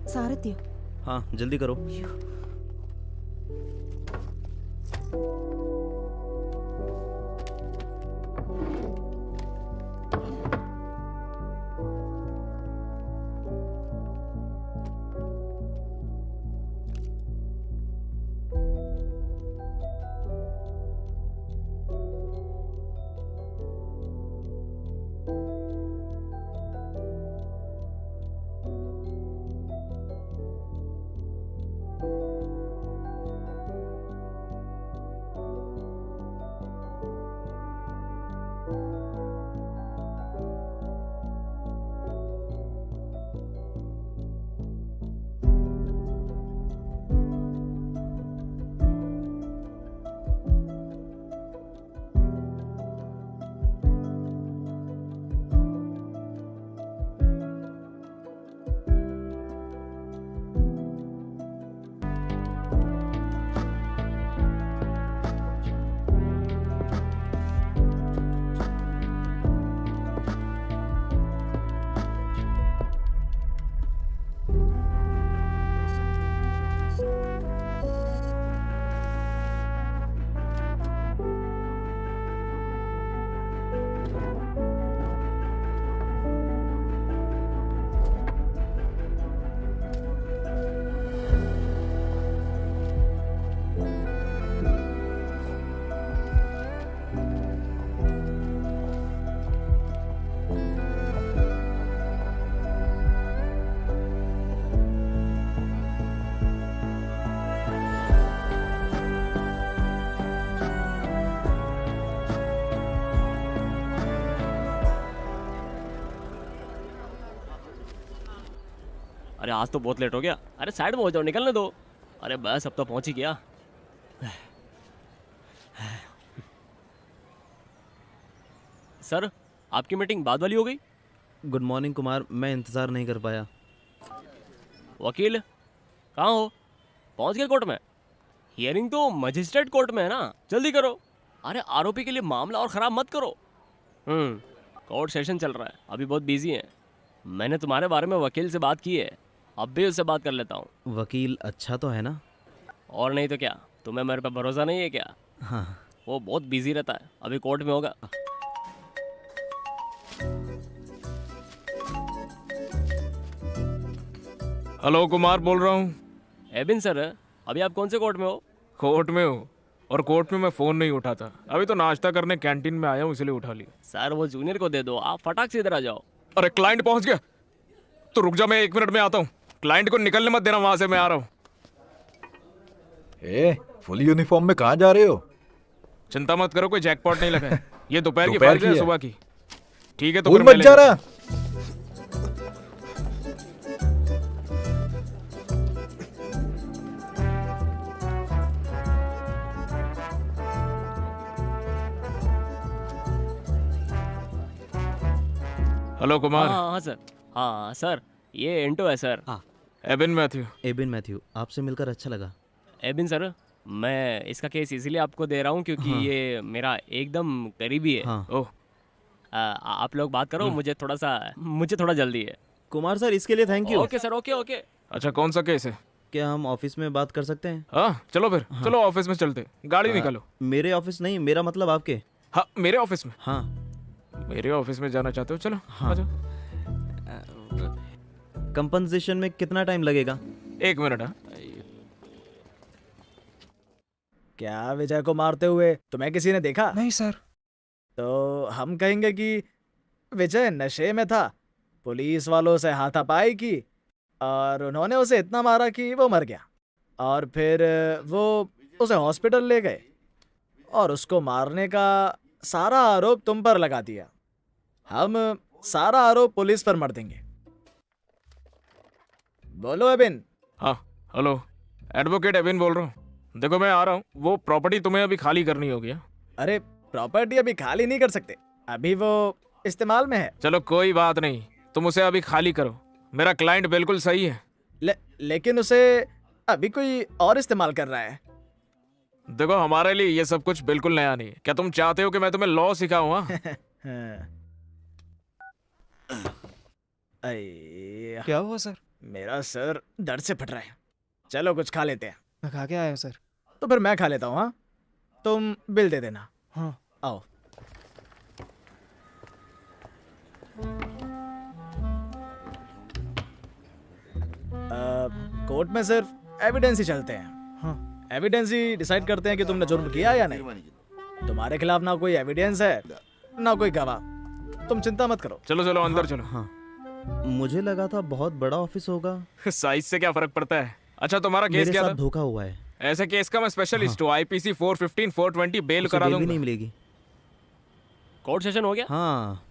सारथ्य। हाँ जल्दी करो। अरे आज तो बहुत लेट हो गया। अरे साइड में हो जाओ, निकलने दो। अरे बस अब तो पहुंच ही गया। सर आपकी मीटिंग बाद वाली हो गई। गुड मॉर्निंग कुमार, मैं इंतज़ार नहीं कर पाया। वकील कहाँ हो? पहुंच गए कोर्ट में? हियरिंग तो मजिस्ट्रेट कोर्ट में है ना, जल्दी करो। अरे आरोपी के लिए मामला और ख़राब मत करो। कोर्ट सेशन चल रहा है, अभी बहुत बिजी है। मैंने तुम्हारे बारे में वकील से बात की है, अब भी उससे बात कर लेता हूँ। वकील अच्छा तो है ना? और नहीं तो क्या, तुम्हें मेरे पे भरोसा नहीं है क्या? हाँ। वो बहुत बिजी रहता है, अभी कोर्ट में होगा। हेलो कुमार बोल रहा हूँ। एबिन सर, अभी आप कौन से कोर्ट में हो? कोर्ट में हूँ, और कोर्ट में मैं फ़ोन नहीं उठाता। अभी तो नाश्ता करने कैंटीन में आया हूँ, इसलिए उठा लिया। सर वो जूनियर को दे दो, आप फटाक से इधर आ जाओ। अरे क्लाइंट पहुँच गया, तो रुक जा, मैं 1 मिनट में आता हूँ। क्लाइंट को निकलने मत देना वहाँ से, मैं आ रहा हूँ। फुल यूनिफॉर्म में कहाँ जा रहे हो? चिंता मत करो, कोई जैकपॉट नहीं लगा है। ये दोपहर की दोपहर फाइल की है, है। सुबह की। ठीक है तो भूल फिर मैं मत जा ले- रहा। हेलो कुमार। हाँ सर। हाँ सर, ये इंटो है सर। हाँ एबिन मैथ्यू। एबिन मैथ्यू, आपसे मिलकर अच्छा लगा। एबिन सर, मैं इसका केस इसीलिए आपको दे रहा हूँ क्योंकि हाँ। ये मेरा एकदम करीबी है। हाँ ओह आप लोग बात करो, मुझे थोड़ा जल्दी है। कुमार सर, इसके लिए thank you. Okay sir, okay okay. अच्छा, कौन सा केस है? क्या हम ऑफिस में बात कर सकते हैं? हाँ चलो फिर, चलो ऑफिस में चलते। गाड़ी निकालो। मेरे ऑफिस नहीं, मेरा मतलब आपके। हाँ मेरे ऑफिस में। हाँ मेरे ऑफिस में जाना चाहते हो? चलो हाँ। आ जाओ। कंपनसेशन में कितना टाइम लगेगा? 1 मिनट। हाँ क्या विजय को मारते हुए तुम्हें किसी ने देखा? नहीं सर। तो हम कहेंगे कि विजय नशे में था, पुलिस वालों से हाथापाई की और उन्होंने उसे इतना मारा कि वो मर गया, और फिर वो उसे हॉस्पिटल ले गए और उसको मारने का सारा आरोप तुम पर लगा दिया। हम सारा आरोप पुलिस पर मर देंगे। बोलो एबिन। हाँ हेलो, एडवोकेट एबिन बोल रहा हूँ। देखो मैं आ रहा हूँ, वो प्रॉपर्टी तुम्हें अभी खाली करनी होगी। हाँ? अरे प्रॉपर्टी अभी खाली नहीं कर सकते, अभी वो इस्तेमाल में है। चलो कोई बात नहीं, तुम उसे अभी खाली करो। मेरा क्लाइंट बिल्कुल सही है। लेकिन उसे अभी कोई और इस्तेमाल कर रहा है। देखो हमारे लिए ये सब कुछ बिल्कुल नया नहीं है। क्या तुम चाहते हो कि मैं तुम्हें लॉ सिखाऊं? हाँ? हाँ। अय्या। क्या हुआ सर? मेरा सर दर्द से फट रहा है। चलो कुछ खा लेते हैं। मैं खा के आया हूँ सर। तो फिर मैं खा लेता हूँ। हाँ, तुम बिल दे देना। हाँ। आओ। कोर्ट में सिर्फ एविडेंस ही चलते हैं। हाँ। एविडेंस ही डिसाइड करते हैं कि तुमने जुर्म किया या नहीं। तुम्हारे खिलाफ ना कोई एविडेंस है ना कोई गवाह। तुम चिंता मत करो। चलो चलो अंदर चलो। हाँ, मुझे लगा था बहुत बड़ा ऑफिस होगा। साइज से क्या फर्क पड़ता है। अच्छा तुम्हारा केस मेरे क्या साथ था? धोखा हुआ है। ऐसे केस का मैं स्पेशलिस्ट हूँ। आईपीसी 415 420 बेल उसे करा बेल भी दूंगा। नहीं मिलेगी। कोर्ट सेशन हो गया? हाँ,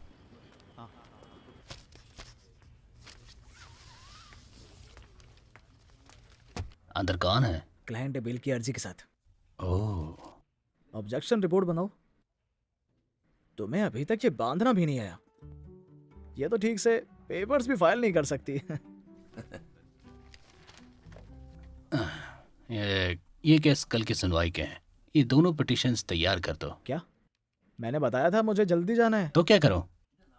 अंदर कौन है? क्लाइंट बिल की अर्जी के साथ। ओह, ऑब्जेक्शन रिपोर्ट बनाओ। तुम्हें अभी तक ये बांधना भी नहीं आया। ये तो ठीक से पेपर्स भी फाइल नहीं कर सकती। ये केस कल की सुनवाई के हैं। ये दोनों पिटिशंस तैयार कर दो। क्या? मैंने बताया था मुझे जल्दी जाना है। तो क्या करूं?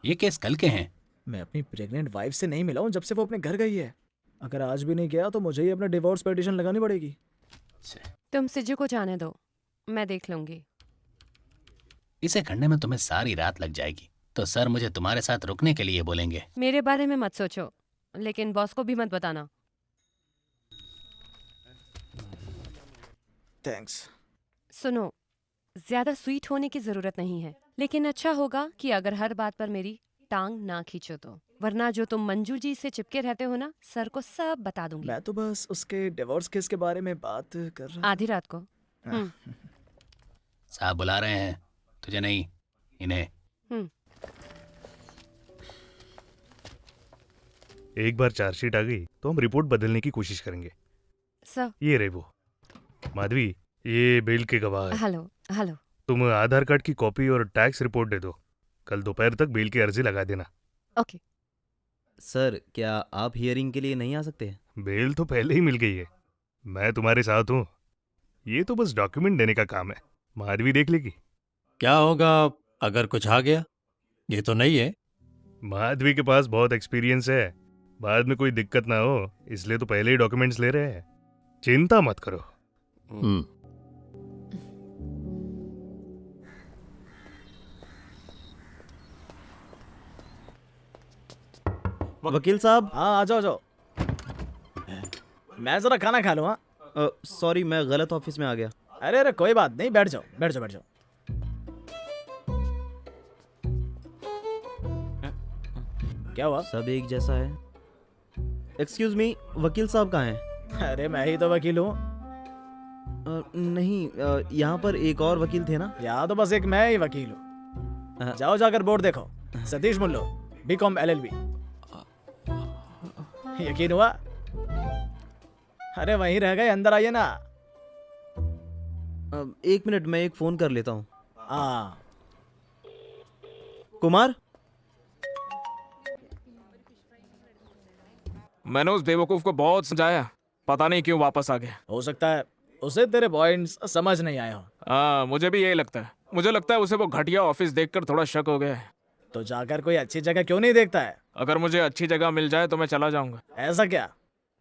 ये केस कल के हैं। मैं अपनी प्रेग्नेंट वाइफ से नहीं मिला हूं जब से वो अपने घर गई है। अगर आज भी नहीं गया तो मुझे ही अपना डिवोर्स पिटीशन लगानी पड़ेगी। तुम सिजू को जाने दो, मैं देख लूंगी। इसे करने में तुम्हें सारी रात लग जाएगी, तो सर मुझे तुम्हारे साथ रुकने के लिए बोलेंगे। मेरे बारे में मत सोचो, लेकिन बॉस को भी मत बताना। थैंक्स। सुनो, ज्यादा स्वीट होने की जरूरत नहीं है, लेकिन अच्छा होगा कि अगर हर बात पर मेरी टांग ना खींचो तो, वरना जो तुम मंजू जी से चिपके रहते हो ना, सर को सब बता दूंगी। मैं तो बस उसके डिवोर्स केस के बारे में बात कर रहा। आधी रात को। साहब बुला रहे हैं, तुझे नहीं, इन्हें। एक बार चार्जशीट आ गई तो हम रिपोर्ट बदलने की कोशिश करेंगे। सर। ये रहे वो। माधवी, ये बेल के गवाह है। Hello hello. तुम आधार कार्ड की कॉपी और टैक्स रिपोर्ट दे दो। कल दोपहर तक बेल की अर्जी लगा देना। ओके। सर क्या आप हियरिंग के लिए नहीं आ सकते? बेल तो पहले ही मिल गई है। मैं तुम्हारे साथ हूँ। ये तो बस डॉक्यूमेंट देने का काम है। माधवी देख लेगी। क्या होगा अगर कुछ आ गया? ये तो नहीं है। माधवी के पास बहुत एक्सपीरियंस है। बाद में कोई दिक्कत ना हो, इसलिए तो पहले ही डॉक्यूमेंट्स ले रहे हैं। चिंता मत करो। वकील साहब। हाँ, आ जाओ जाओ। मैं जरा खाना खा लूँ। हाँ, सॉरी, मैं गलत ऑफिस में आ गया। अरे अरे कोई बात नहीं, बैठ जाओ बैठ जाओ बैठ जाओ। क्या हुआ? सब एक जैसा है। एक्सक्यूज मी, वकील साहब कहाँ हैं? अरे मैं ही तो वकील हूँ। नहीं, यहाँ पर एक और वकील थे ना? यहाँ तो बस एक मैं ही वकील हूँ। जाओ जाकर बोर्ड देखो। Satish मुल्लो, BCom LLB। यकीन हुआ? अरे वहीं रह गए, अंदर आइए ना। एक मिनट, मैं एक फोन कर लेता हूँ। हाँ। कुमार। मैंने उस बेवकूफ को बहुत समझाया, पता नहीं क्यों वापस आ गया। हो सकता है उसे तेरे पॉइंट्स समझ नहीं आए हो। हाँ, मुझे भी यही लगता है। मुझे लगता है उसे वो घटिया ऑफिस देखकर थोड़ा शक हो गया है। तो जाकर कोई अच्छी जगह क्यों नहीं देखता है? अगर मुझे अच्छी जगह मिल जाए तो मैं चला जाऊंगा। ऐसा क्या?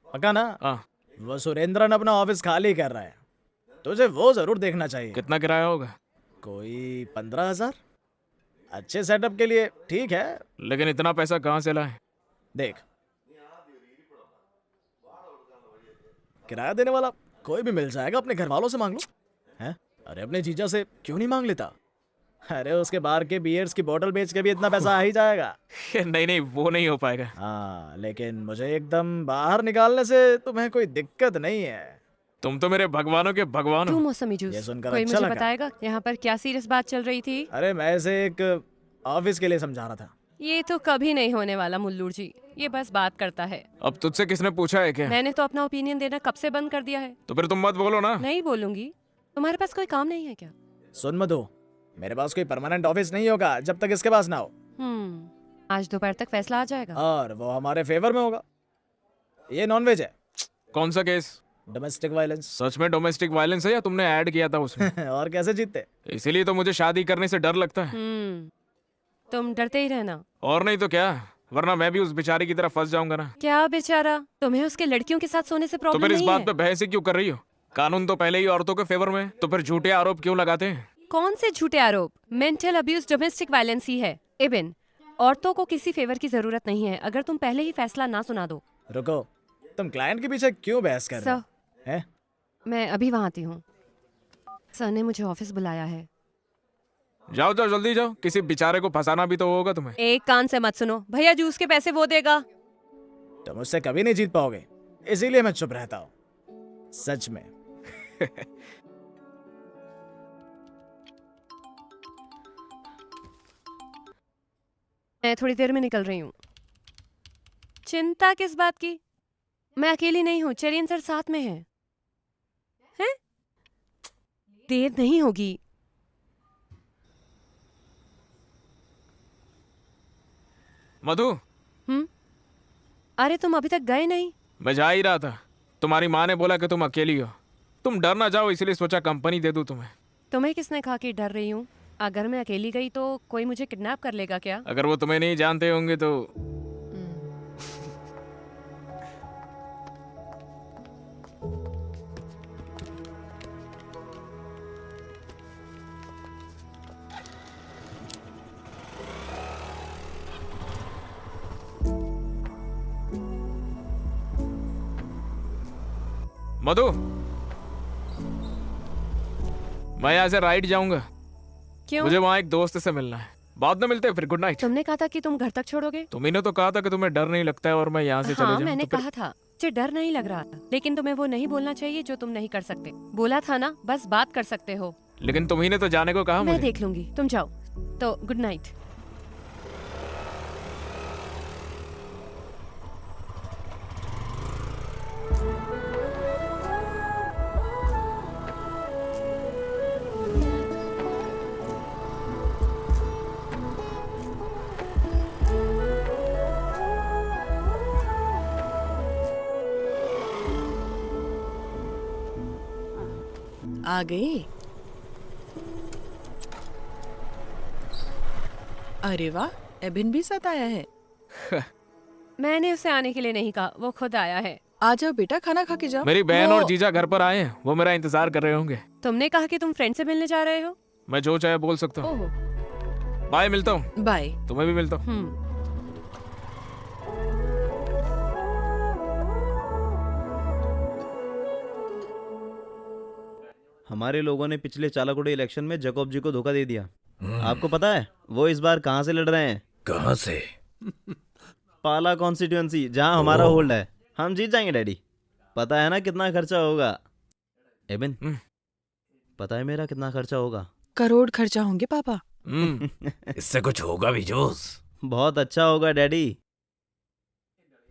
पक्का ना? हाँ। वो सुरेंद्रन अपना ऑफिस खाली कर रहा है, तुझे वो जरूर देखना चाहिए। कितना किराया होगा? कोई 15,000। अच्छे सेटअप के लिए ठीक है, लेकिन इतना पैसा कहाँ से लाए? देख, किराया देने वाला कोई भी मिल जाएगा। अपने घर वालों से मांग लो। हैं? अरे अपने जीजा से क्यों नहीं मांग लेता? अरे उसके बाहर के बियर्स की बोतल बेच के भी इतना पैसा आ ही जाएगा। नहीं नहीं, वो नहीं हो पाएगा। हाँ, लेकिन मुझे एकदम बाहर निकालने से तुम्हें कोई दिक्कत नहीं है। तुम तो मेरे भगवानों के भगवान तू हो। मौसमी ये जूस, सुनकर कोई अच्छा मुझे लगा। बताएगा यहाँ पर क्या सीरियस बात चल रही थी? अरे मैं इसे एक ऑफिस के लिए समझा रहा था। ये तो कभी नहीं होने वाला मुल्लूर जी, ये बस बात करता है। अब तुझसे किसने पूछा है क्या? मैंने तो अपना ओपिनियन देना कब से बंद कर दिया है। तो फिर तुम मत बोलो ना। नहीं बोलूंगी। तुम्हारे पास कोई काम नहीं है क्या? सुन मधु, मेरे पास कोई परमानेंट ऑफिस नहीं होगा जब तक इसके पास ना हो। आज दोपहर तक फैसला आ जाएगा और वो हमारे फेवर में होगा। ये नॉनवेज है। कौन सा केस? Domestic violence. सच में डोमेस्टिक वायलेंस है या तुमने ऐड किया था उसमें? और कैसे जीतते? इसीलिए तो मुझे शादी करने से डर लगता है। तुम डरते ही रहना। और नहीं तो क्या, वरना मैं भी उस बेचारी की तरह फंस जाऊंगा ना। क्या बेचारा, तुम्हें उसके लड़कियों के साथ सोने से तो प्रॉब्लम फिर इस नहीं बात है? पे बहस ही क्यों कर रही हो? कानून तो पहले ही औरतों के फेवर में है, तो फिर झूठे आरोप क्यों लगाते हैं? कौन से झूठे आरोप? मेंटल अब्यूज डोमेस्टिक वायलेंस ही है। इबिन, औरतों को किसी फेवर की जरूरत नहीं है अगर तुम पहले ही फैसला ना सुना दो। रुको, तुम क्लाइंट के पीछे क्यों बहस कर रहे हो? हैं? मैं अभी वहाँ आती हूँ। सर ने मुझे ऑफिस बुलाया है। जाओ जाओ जल्दी जाओ, किसी बेचारे को फंसाना भी तो होगा तुम्हें। एक कान से मत सुनो, भैया जूस के पैसे वो देगा। तुम मुझसे कभी नहीं जीत पाओगे, इसीलिए मैं चुप रहता हूँ। सच में। मैं थोड़ी देर में निकल रही हूँ। चिंता किस बात की? मैं अकेली नहीं हूँ, चेरियन सर साथ में है। हैं? देर नहीं होगी। मधु, अरे तुम अभी तक गए नहीं? मैं जा ही रहा था। तुम्हारी माँ ने बोला कि तुम अकेली हो, तुम डर ना जाओ, इसलिए सोचा कंपनी दे दूं तुम्हें। तुम्हें किसने कहा कि डर रही हूँ? अगर मैं अकेली गई तो कोई मुझे किडनैप कर लेगा क्या? अगर वो तुम्हें नहीं जानते होंगे तो। मधु, मैं यहाँ से राइट जाऊंगा। क्यों? मुझे वहाँ एक दोस्त से मिलना है। बाद में मिलते हैं फिर। Good night. तुमने कहा था कि तुम घर तक छोड़ोगे। तुम्ही ने तो कहा था कि तुम्हें डर नहीं लगता है और मैं यहाँ से चले हाँ, जाऊं। मैंने तो फिर- कहा था मुझे डर नहीं लग रहा था, लेकिन तुम्हें वो नहीं बोलना चाहिए जो तुम नहीं कर सकते। बोला था ना, बस बात कर सकते हो। लेकिन तुम्ही ने तो जाने को कहा मैं मुझे। देख लूंगी, तुम जाओ। तो गुड नाइट। आ गए? अरे वाह, एबिन भी साथ आया है। मैंने उसे आने के लिए नहीं कहा, वो खुद आया है। आ जाओ बेटा, खाना खा के जाओ। मेरी बहन वो- और जीजा घर पर आए हैं, वो मेरा इंतजार कर रहे होंगे। तुमने कहा कि तुम फ्रेंड से मिलने जा रहे हो। मैं जो चाहे बोल सकता हूँ। ओह, बाय, मिलता हूँ। बाय। तुम्हें भी मिलता हूँ। हमारे लोगों ने पिछले चालाकुड़ी इलेक्शन में जैकब जी को धोखा दे दिया। आपको पता है वो इस बार कहाँ से लड़ रहे हैं? कहाँ से? पाला कॉन्स्टिट्यूएंसी, जहाँ हमारा होल्ड है। हम जीत जाएंगे डैडी। पता है ना कितना खर्चा होगा? एबिन, पता है मेरा कितना खर्चा होगा? करोड़ खर्चा होंगे पापा। इससे कुछ होगा भी जोश। बहुत अच्छा होगा डैडी।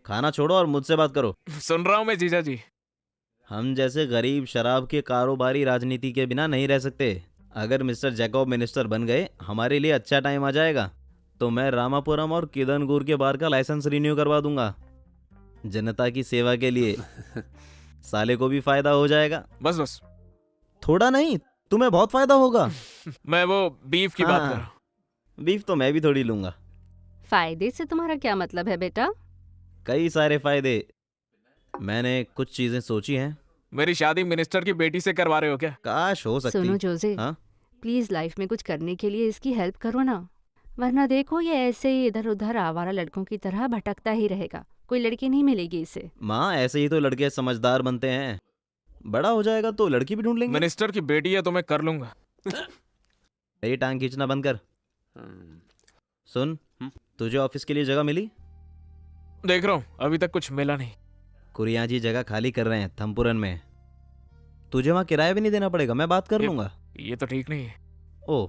खाना छोड़ो और मुझसे बात करो। सुन रहा हूँ मैं जीजा जी। हम जैसे गरीब शराब के कारोबारी राजनीति के बिना नहीं रह सकते। अगर मिस्टर जैकब मिनिस्टर बन गए, हमारे लिए अच्छा टाइम आ जाएगा। तो मैं रामापुरम और किदनगुर के बार का लाइसेंस रिन्यू करवा दूंगा, जनता की सेवा के लिए। साले को भी फायदा हो जाएगा। बस बस, थोड़ा नहीं, तुम्हें बहुत फायदा होगा। मैं वो बीफ की बात कर रहा हूँ। बीफ तो मैं भी थोड़ी लूंगा। फायदे से तुम्हारा क्या मतलब है बेटा? कई सारे फायदे। मैंने कुछ चीजें सोची हैं। मेरी शादी मिनिस्टर की बेटी से करवा रहे हो क्या? काश हो सकती। सुनो जोजे, हाँ? प्लीज लाइफ में कुछ करने के लिए इसकी हेल्प करो ना, वरना देखो ये ऐसे ही इधर उधर आवारा लड़कों की तरह भटकता ही रहेगा। कोई लड़की नहीं मिलेगी इसे। माँ, ऐसे ही तो लड़के समझदार बनते हैं। बड़ा हो जाएगा तो लड़की भी ढूंढ लेंगे। मिनिस्टर की बेटी है तो मैं कर लूंगा। ये टांग खींचना बंद कर। सुन, तुझे ऑफिस के लिए जगह मिली? देख रहा हूँ, अभी तक कुछ मिला नहीं। कुरिया जी जगह खाली कर रहे हैं थम्पुरन में। तुझे वहाँ किराया भी नहीं देना पड़ेगा, मैं बात कर लूंगा। ये तो ठीक नहीं है। ओ,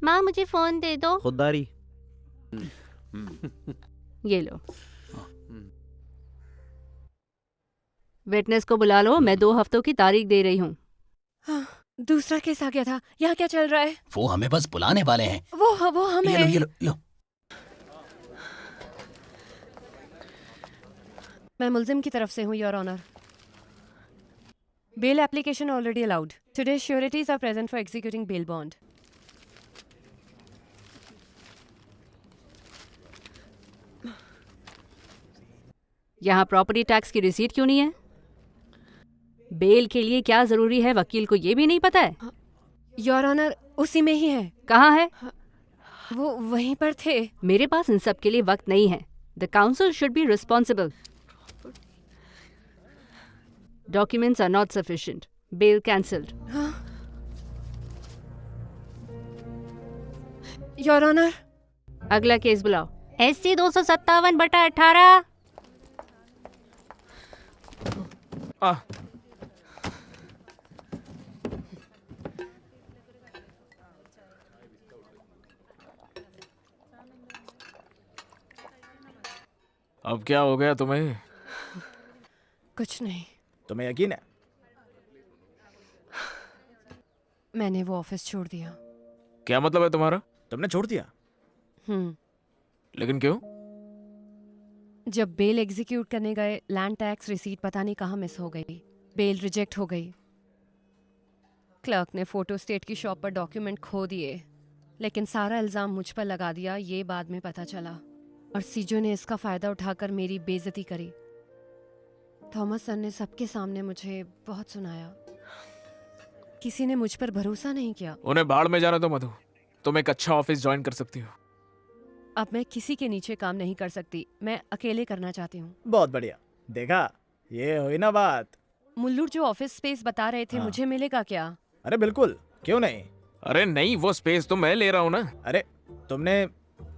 माँ मुझे फोन दे दो। खुददारी। ये लो, विटनेस को बुला लो, मैं 2 हफ्तों की तारीख दे रही हूँ। हाँ, दूसरा केस आ गया था। यहाँ क्या चल रहा है? वो हमें बस बुलाने वाले हैं। वो हम ये लो, हैं। ये लो, लो। मैं मुल्जिम की तरफ से हूँ, your honour. Bail application already allowed. Today sureties are present for executing bail bond. यहाँ प्रॉपर्टी टैक्स की रिसीट क्यों नहीं है? बेल के लिए क्या जरूरी है, वकील को ये भी नहीं पता है? योर ऑनर, उसी में ही है। कहाँ है? वो वहीं पर थे। मेरे पास इन सब के लिए वक्त नहीं है। The counsel should be responsible. Documents are not sufficient. Bail cancelled. Your honour, अगला केस बुलाओ। SC 257/18। आ अब क्या हो गया तुम्हें? कुछ नहीं। तुम्हें यकीन है? मैंने वो ऑफिस छोड़ दिया। क्या मतलब है तुम्हारा? तुमने छोड़ दिया? लेकिन क्यों? जब बेल एग्जीक्यूट करने गए, लैंड टैक्स रिसीट पता नहीं कहाँ मिस हो गई। बेल रिजेक्ट हो गई। क्लर्क ने फोटो स्टेट की शॉप पर डॉक्यूमेंट खो दिए, लेकिन सारा इल्जाम मुझ पर लगा दिया। ये बाद में पता चला, और सीजो ने इसका फायदा उठाकर मेरी बेइज्जती करी। थॉमस सर ने सबके सामने मुझे बहुत सुनाया। किसी ने मुझ पर भरोसा नहीं किया। उन्हें बाढ़ में जाना तो मधु, तुम एक अच्छा ऑफिस ज्वाइन कर सकती हो। अब मैं किसी के नीचे काम नहीं कर सकती। मैं अकेले करना चाहती हूँ। बहुत बढ़िया। देखा, ये हुई ना बात। मुल्लू जो ऑफिस स्पेस बता रहे थे, मुझे मिलेगा क्या? अरे बिल्कुल, क्यों नहीं। अरे नहीं, वो स्पेस तो मैं ले रहा हूँ ना। अरे तुमने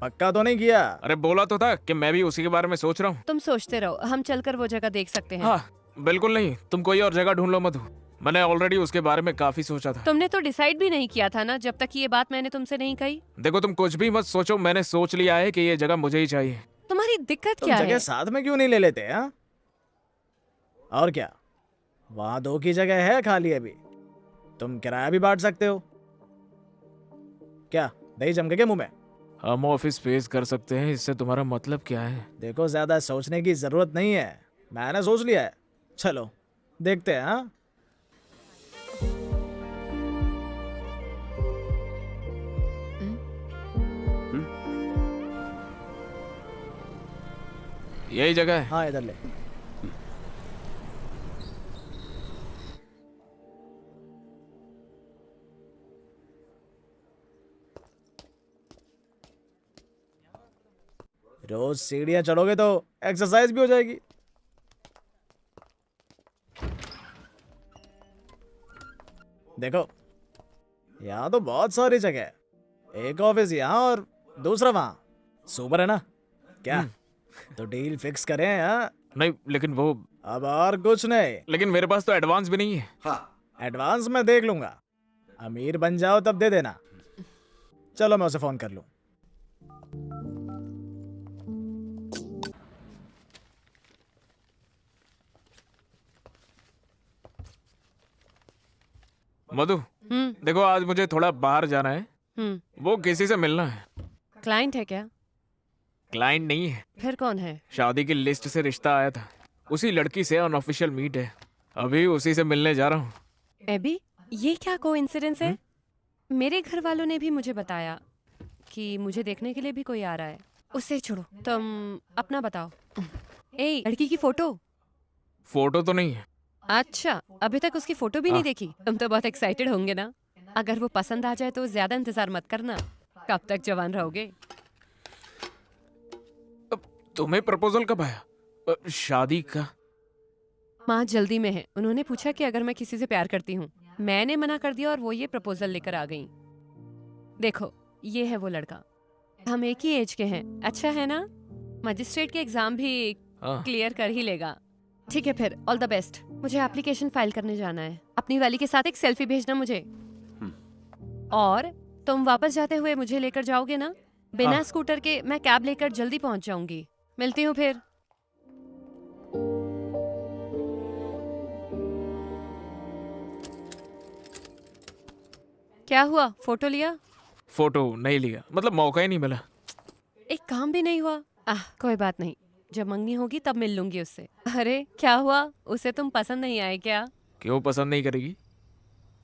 पक्का तो नहीं किया? अरे बोला तो था कि मैं भी उसी के बारे में सोच रहा हूँ। तुम सोचते रहो, हम चलकर वो जगह देख सकते हैं। हाँ, बिल्कुल नहीं, तुम कोई और जगह ढूंढ लो मधु। मैंने ऑलरेडी उसके बारे में काफी सोचा था। तुमने तो डिसाइड भी नहीं किया था ना, जब तक ये बात मैंने तुमसे नहीं कही। देखो, तुम कुछ भी मत सोचो, मैंने सोच लिया है कि ये जगह मुझे ही चाहिए। तुम्हारी दिक्कत तुम क्या जगह है? साथ में क्यों नहीं ले लेते? हाँ, और क्या, वहां 2 की जगह है खाली अभी। तुम किराया भी बांट सकते हो। क्या दही जम गए मुंह में? हम ऑफिस स्पेस कर सकते हैं, इससे तुम्हारा मतलब क्या है? देखो, ज्यादा सोचने की जरूरत नहीं है, मैंने सोच लिया है। चलो देखते हैं। हाँ, यही जगह है। हाँ इधर ले। रोज सीढ़ियां चढ़ोगे तो एक्सरसाइज भी हो जाएगी। देखो, यहाँ तो बहुत सारी जगह है। एक ऑफिस यहाँ और दूसरा वहाँ। सुपर है ना? क्या तो डील फिक्स करें? हाँ, नहीं, लेकिन वो, अब और कुछ नहीं। लेकिन मेरे पास तो एडवांस भी नहीं है। हाँ, एडवांस मैं देख लूंगा। अमीर बन जाओ तब दे देना। चलो मैं उसे फोन कर लूं। मधु, देखो, आज मुझे थोड़ा बाहर जाना है। वो किसी से मिलना है। क्लाइंट है क्या? क्लाइंट नहीं है। फिर कौन है? शादी की लिस्ट से रिश्ता आया था, उसी लड़की से अनऑफिशियल मीट है। अभी उसी से मिलने जा रहा हूँ। एबी, ये क्या कोइंसिडेंस है? मेरे घर वालों ने भी मुझे बताया कि मुझे देखने के लिए भी कोई आ रहा है। उससे छोड़ो, तुम अपना बताओ। ए, लड़की की फोटो? फोटो तो नहीं है। अच्छा, अभी तक उसकी फोटो भी नहीं देखी? तुम तो बहुत एक्साइटेड होंगे ना। अगर वो पसंद आ जाए तो ज्यादा इंतजार मत करना। कब तक जवान रहोगे? तुम्हें प्रपोजल कब आया? शादी का? माँ जल्दी में है। उन्होंने पूछा कि अगर मैं किसी से प्यार करती हूँ। मैंने मना कर दिया और वो ये प्रपोजल लेकर आ गई। देखो, ये है वो लड़का। हम एक ही एज के हैं। अच्छा है ना? मजिस्ट्रेट के एग्जाम भी क्लियर कर ही लेगा। ठीक है फिर, ऑल द बेस्ट। मुझे एप्लीकेशन फाइल करने जाना है। अपनी वाली के साथ एक सेल्फी भेजना मुझे। और तुम वापस जाते हुए मुझे लेकर जाओगे ना? बिना स्कूटर के मैं कैब लेकर जल्दी पहुंच जाऊंगी। मिलती हूँ फिर। क्या हुआ, फोटो लिया? फोटो नहीं लिया, मतलब मौका ही नहीं मिला। एक काम भी नहीं हुआ? कोई बात नहीं, जब मंगनी होगी तब मिल लूंगी उससे। अरे क्या हुआ, उसे तुम पसंद नहीं आए क्या? क्यों पसंद नहीं करेगी?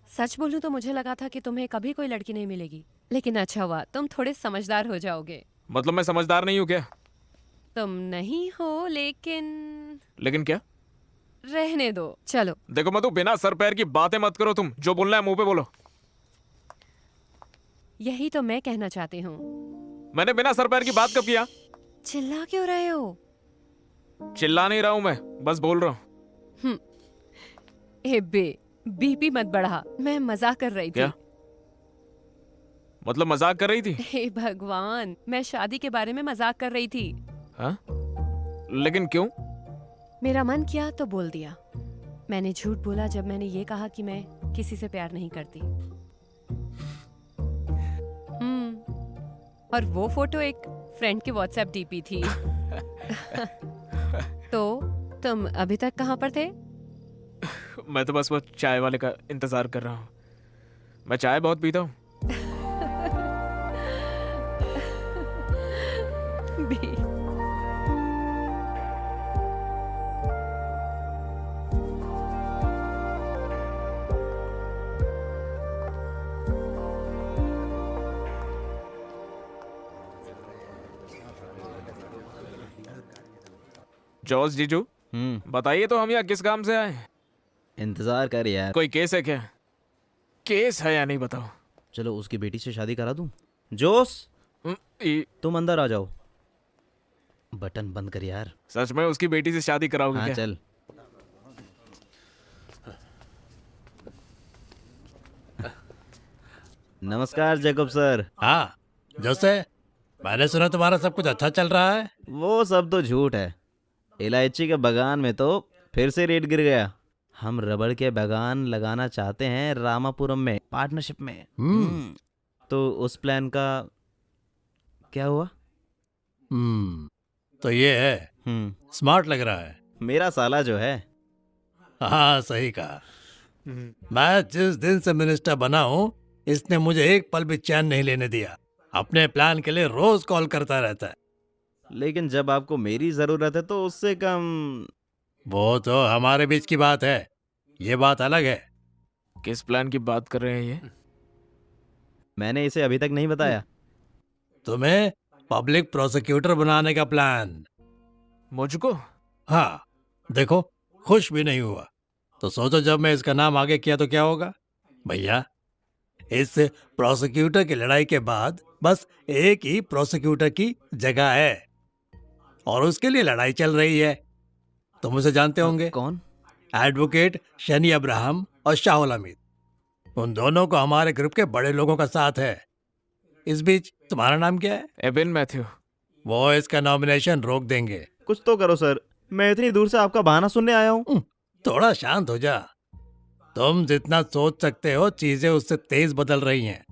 सच बोलूं तो मुझे लगा था कि तुम्हें कभी कोई लड़की नहीं मिलेगी, लेकिन अच्छा हुआ, तुम थोड़े समझदार हो जाओगे। मतलब मैं समझदार नहीं हूँ क्या? तुम नहीं हो, लेकिन लेकिन क्या? रहने दो, चलो। देखो मधु, बिना सर पैर की बातें मत करो तुम। जो बोलना है मुंह पे बोलो। यही तो मैं कहना चाहती हूँ। मैंने बिना सर पैर की बात कब किया? चिल्ला क्यों रहे हो? चिल्ला नहीं रहा हूं मैं, बस बोल रहा हूँ। ए बे, बीपी मत बढ़ा, मैं मजाक कर रही थी। क्या मतलब मजाक कर रही थी? हे भगवान, मैं शादी के बारे में मजाक कर रही थी। हाँ? लेकिन क्यों? मेरा मन किया तो बोल दिया। मैंने झूठ बोला जब मैंने ये कहा कि मैं किसी से प्यार नहीं करती। और वो फोटो एक फ्रेंड के व्हाट्सएप डीपी थी। तो तुम अभी तक कहाँ पर थे? मैं तो बस वो चाय वाले का इंतजार कर रहा हूँ। मैं चाय बहुत पीता हूँ। जॉर्ज जीजू, बताइए तो हम यहाँ किस काम से आए? इंतजार कर यार। कोई केस है क्या? केस है या नहीं बताओ। चलो उसकी बेटी से शादी करा दूं। जोस, तुम अंदर आ जाओ। बटन बंद कर यार। सच में उसकी बेटी से शादी कराओगे हाँ, क्या? चल। नमस्कार जैकब सर। हाँ जोसे, मैंने सुना तुम्हारा सब कुछ अच्छा चल रहा है। वो सब तो झूठ है। इलायची के बागान में तो फिर से रेट गिर गया। हम रबड़ के बागान लगाना चाहते हैं रामापुरम में, पार्टनरशिप में। तो उस प्लान का क्या हुआ? तो ये है, स्मार्ट लग रहा है। मेरा साला जो है। हाँ सही कहा। मैं जिस दिन से मिनिस्टर बना हूँ, इसने मुझे एक पल भी चैन नहीं लेने दिया। अपने प्लान के लिए रोज कॉल करता रहता है। लेकिन जब आपको मेरी जरूरत है तो उससे कम। वो तो हमारे बीच की बात है, ये बात अलग है। किस प्लान की बात कर रहे हैं ये? मैंने इसे अभी तक नहीं बताया। तुम्हें पब्लिक प्रोसिक्यूटर बनाने का प्लान। मुझको? हाँ, देखो खुश भी नहीं हुआ तो सोचो जब मैं इसका नाम आगे किया तो क्या होगा। भैया, इस प्रोसिक्यूटर की लड़ाई के बाद बस एक ही प्रोसिक्यूटर की जगह है और उसके लिए लड़ाई चल रही है। तुम उसे जानते होंगे। कौन? एडवोकेट शनी अब्राहम और शाहुल हमीद। उन दोनों को हमारे ग्रुप के बड़े लोगों का साथ है। इस बीच तुम्हारा नाम क्या है? एबिन मैथ्यू। वो इसका नॉमिनेशन रोक देंगे। कुछ तो करो सर, मैं इतनी दूर से आपका बहाना सुनने आया हूँ। थोड़ा शांत हो जा। तुम जितना सोच सकते हो चीजें उससे तेज बदल रही हैं।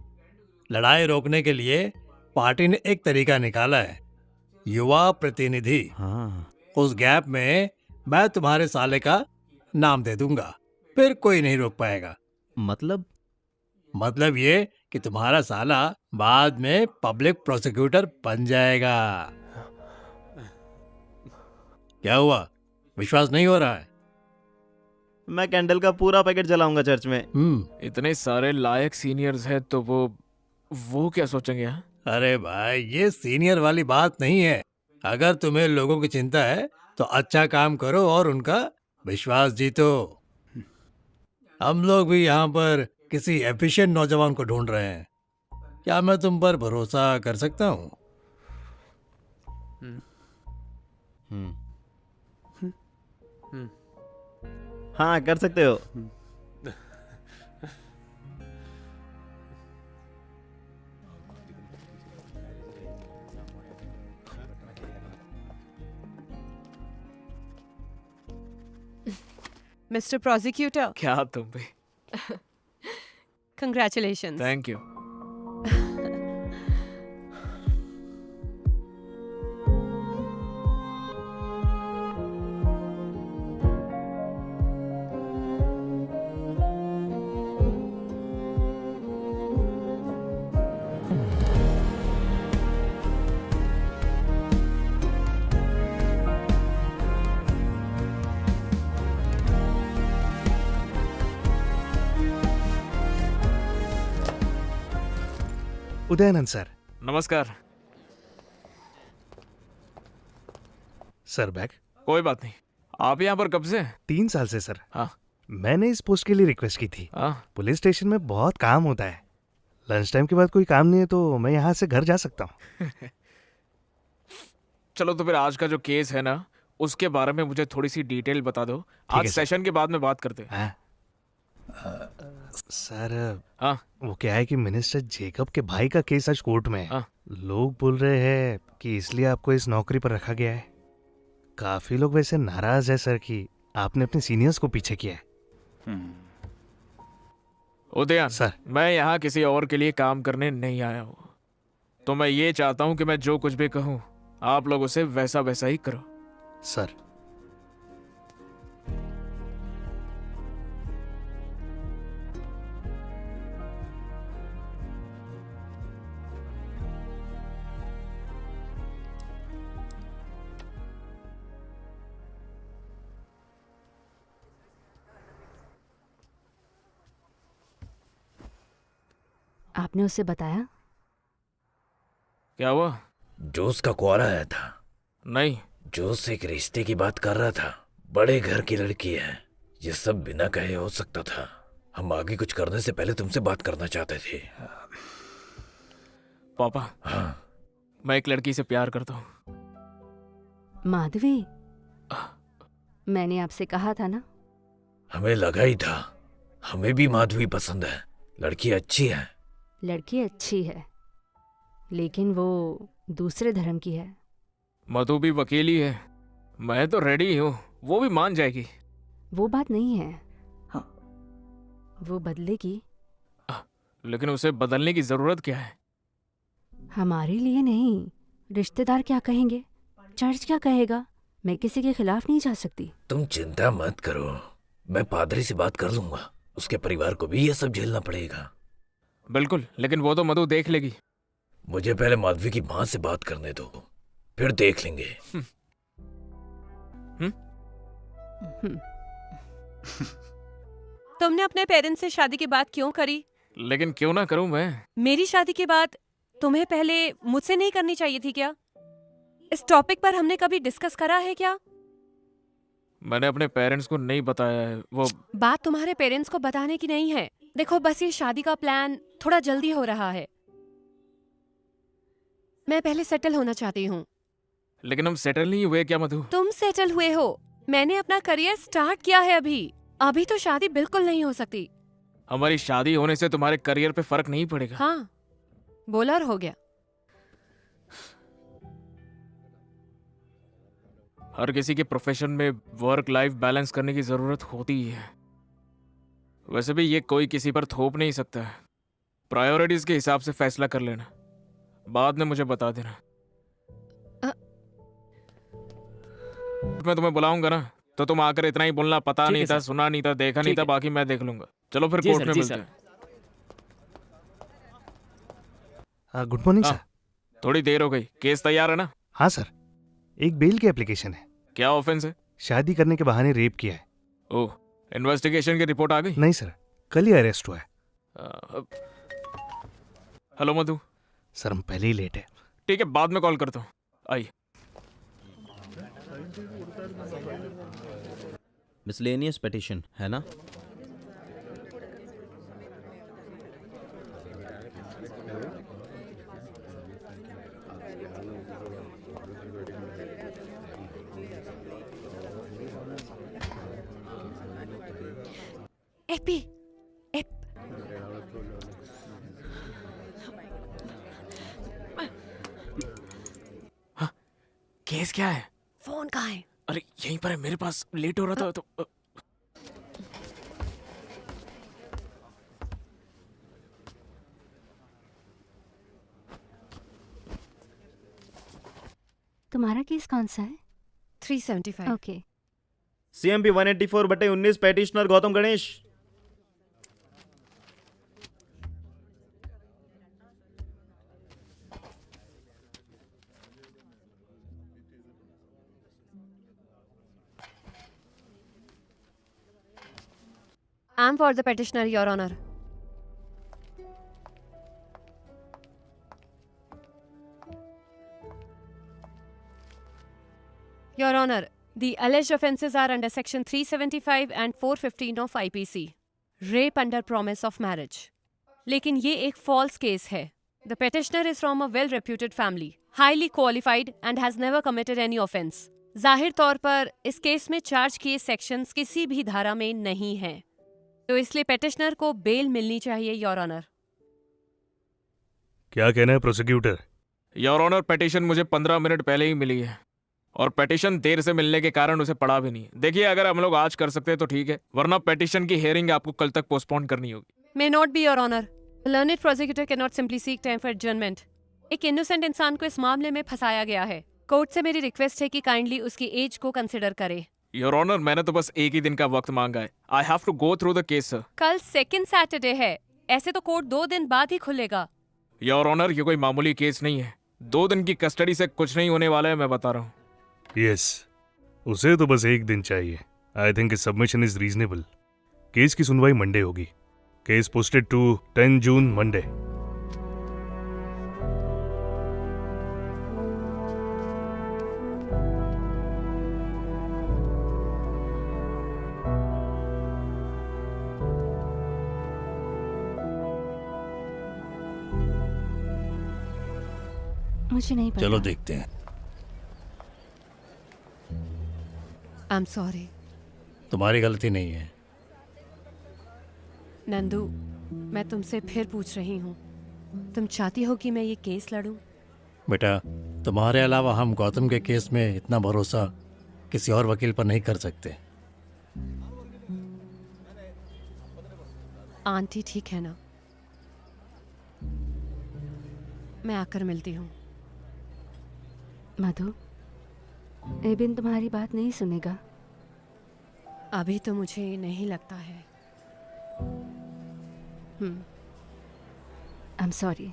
लड़ाई रोकने के लिए पार्टी ने एक तरीका निकाला है, युवा प्रतिनिधि। उस गैप में मैं तुम्हारे साले का नाम दे दूंगा, फिर कोई नहीं रोक पाएगा। मतलब ये कि तुम्हारा साला बाद में पब्लिक प्रोसिक्यूटर बन जाएगा। क्या हुआ, विश्वास नहीं हो रहा है? मैं कैंडल का पूरा पैकेट जलाऊंगा चर्च में। इतने सारे लायक सीनियर्स हैं तो वो क्या सोचेंगे? हाँ? अरे भाई, ये सीनियर वाली बात नहीं है। अगर तुम्हें लोगों की चिंता है तो अच्छा काम करो और उनका विश्वास जीतो। हम लोग भी यहाँ पर किसी एफिशिएंट नौजवान को ढूंढ रहे हैं। क्या मैं तुम पर भरोसा कर सकता हूँ? हाँ, कर सकते हो। Mister prosecutor. क्या तुम भी? Congratulations. Thank you. Udayanand sir. नमस्कार सर बैग। कोई बात नहीं। आप यहाँ पर कब से? 3 साल से सर। हाँ। मैंने इस पोस्ट के लिए रिक्वेस्ट की थी। हाँ। पुलिस स्टेशन में बहुत काम होता है, लंच टाइम के बाद कोई काम नहीं है तो मैं यहाँ से घर जा सकता हूँ। चलो तो फिर आज का जो केस है ना, उसके बारे में मुझे थोड़ी सी डिटेल बता दो। आज है सर। सेशन के बाद में बात करते हैं। हाँ। सर हाँ। वो क्या है कि मिनिस्टर जेकब के भाई का केस आज कोर्ट में है। हाँ। लोग बोल रहे हैं कि इसलिए आपको इस नौकरी पर रखा गया है। काफी लोग वैसे नाराज है सर कि आपने अपने सीनियर्स को पीछे किया है। उदयन सर, मैं यहाँ किसी और के लिए काम करने नहीं आया हूँ, तो मैं ये चाहता हूँ कि मैं जो कुछ भी कहूँ आप लोग उसे वैसा वैसा ही करो। सर आपने उसे बताया? क्या हुआ? जोस का कुआरा आया था। नहीं। जोस एक रिश्ते की बात कर रहा था, बड़े घर की लड़की है। ये सब बिना कहे हो सकता था। हम आगे कुछ करने से पहले तुमसे बात करना चाहते थे। पापा। हाँ। मैं एक लड़की से प्यार करता हूँ। माधवी, मैंने आपसे कहा था ना। हमें लगा ही था। हमें भी माधवी पसंद है। लड़की अच्छी है। लड़की अच्छी है, लेकिन वो दूसरे धर्म की है। मधु भी वकील ही है। मैं तो रेडी हूँ, वो भी मान जाएगी। वो बात नहीं है। वो बदलेगी। लेकिन उसे बदलने की जरूरत क्या है? हमारे लिए नहीं, रिश्तेदार क्या कहेंगे, चर्च क्या कहेगा। मैं किसी के खिलाफ नहीं जा सकती। तुम चिंता मत करो, मैं पादरी से बात कर लूंगा। उसके परिवार को भी ये सब झेलना पड़ेगा। बिल्कुल, लेकिन वो तो मधु देख लेगी। मुझे पहले माधवी की माँ से बात करने दो, फिर देख लेंगे। तुमने अपने पेरेंट्स से शादी की बात क्यों करी? लेकिन क्यों ना करूं मैं? मेरी शादी की बात तुम्हें पहले मुझसे नहीं करनी चाहिए थी क्या? इस टॉपिक पर हमने कभी डिस्कस करा है क्या? मैंने अपने पेरेंट्स को नहीं बताया है। वो बात तुम्हारे पेरेंट्स को बताने की नहीं है। देखो, बस ये शादी का प्लान थोड़ा जल्दी हो रहा है। मैं पहले सेटल होना चाहती हूँ। लेकिन हम सेटल नहीं हुए क्या मधु? तुम सेटल हुए हो, मैंने अपना करियर स्टार्ट किया है। अभी तो शादी बिल्कुल नहीं हो सकती। हमारी शादी होने से तुम्हारे करियर पे फर्क नहीं पड़ेगा। हाँ, बोला और हो गया। हर किसी के प्रोफेशन में वर्क लाइफ बैलेंस करने की जरूरत होती ही है। वैसे भी ये कोई किसी पर थोप नहीं सकता है। प्रायोरिटीज के हिसाब से फैसला कर लेना, बाद में मुझे बता देना। मैं तुम्हें बुलाऊंगा ना, तो तुम आकर इतना ही बोलना, पता नहीं था, सुना नहीं था, देखा नहीं था, बाकी मैं देख लूंगा। चलो फिर कोर्ट में मिलते हैं। Good morning sir. थोड़ी देर हो गई, केस तैयार है ना? हाँ सर, एक बेल की एप्लीकेशन है। क्या ऑफेंस है? शादी करने के बहाने रेप किया है। ओह, इन्वेस्टिगेशन की रिपोर्ट आ गई? नहीं सर, कल ही अरेस्ट हुआ है। हेलो मधु। सर हम पहले ही लेट है। ठीक है, बाद में कॉल करता हूँ। आई। मिसलेनियस पिटीशन है ना? एपी, केस क्या है? फोन कहाँ है? अरे यहीं पर है मेरे पास, लेट हो रहा था तो। तुम्हारा केस कौन सा है? 375। Okay. CMP 184/19 petitioner Gautam Ganesh. I am for the petitioner, Your Honor. Your Honor, The alleged offences are under Section 375 and 415 of IPC. Rape under promise of marriage. लेकिन ये एक false case है. The petitioner is from a well-reputed family, highly qualified and has never committed any offence. जाहिर तौर पर इस case में charge किए सेक्शंस किसी भी धारा में नहीं हैं. तो इसलिए पेटिशनर को बेल मिलनी चाहिए, योर ऑनर. क्या कहना है प्रोसिक्यूटर? योर ऑनर, पेटिशन मुझे 15 मिनट पहले ही मिली है और पेटिशन देर से मिलने के कारण उसे पढ़ा भी नहीं. देखिए, अगर हम लोग आज कर सकते हैं तो ठीक है, वरना पेटिशन की हियरिंग आपको कल तक पोस्टपोन करनी होगी. May not be, your honor. The learned prosecutor cannot simply seek time for adjournment. एक इनोसेंट इंसान को इस मामले में फंसाया गया है. कोर्ट से मेरी रिक्वेस्ट है कि काइंडली उसकी एज को कंसिडर करे. योर ऑनर, मैंने तो बस एक ही दिन का वक्त मांगा है. I have to go through the case sir. कल सेकंड सैटरडे है. ऐसे तो कोर्ट 2 दिन बाद ही खुलेगा. योर ऑनर, ये कोई मामूली केस नहीं है. 2 दिन की कस्टडी से कुछ नहीं होने वाला है, मैं बता रहा हूँ. यस, उसे तो बस एक दिन चाहिए. I think submission is reasonable. Case की सुनवाई मंडे होगी. Case posted to 10 June Monday. मुझे नहीं पता. चलो देखते हैं. I'm sorry. तुम्हारी गलती नहीं है. नंदू, मैं तुमसे फिर पूछ रही हूँ, तुम चाहती हो कि मैं ये केस लड़ूं? बेटा, तुम्हारे अलावा हम गौतम के केस में इतना भरोसा किसी और वकील पर नहीं कर सकते. आंटी ठीक है ना? मैं आकर मिलती हूँ. मधु, एबिन तुम्हारी बात नहीं सुनेगा. अभी तो मुझे नहीं लगता है. I am sorry.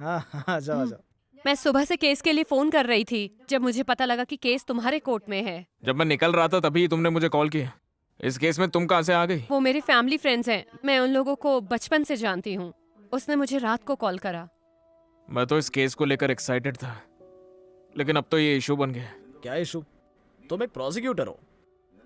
हाँ हाँ, जाओ जाओ. मैं सुबह से केस के लिए फोन कर रही थी जब मुझे पता लगा कि केस तुम्हारे कोर्ट में है. जब मैं निकल रहा था तभी तुमने मुझे कॉल किया. इस केस में तुम कहाँ से आ गई? वो मेरे फैमिली फ्रेंड्स हैं. मैं उन लोगों को बचपन से जानती हूँ. उसने मुझे रात को कॉल करा. मैं तो इस केस को लेकर एक्साइटेड था, लेकिन अब तो ये इशू बन गया. क्या इशू? तुम एक प्रोसिक्यूटर हो.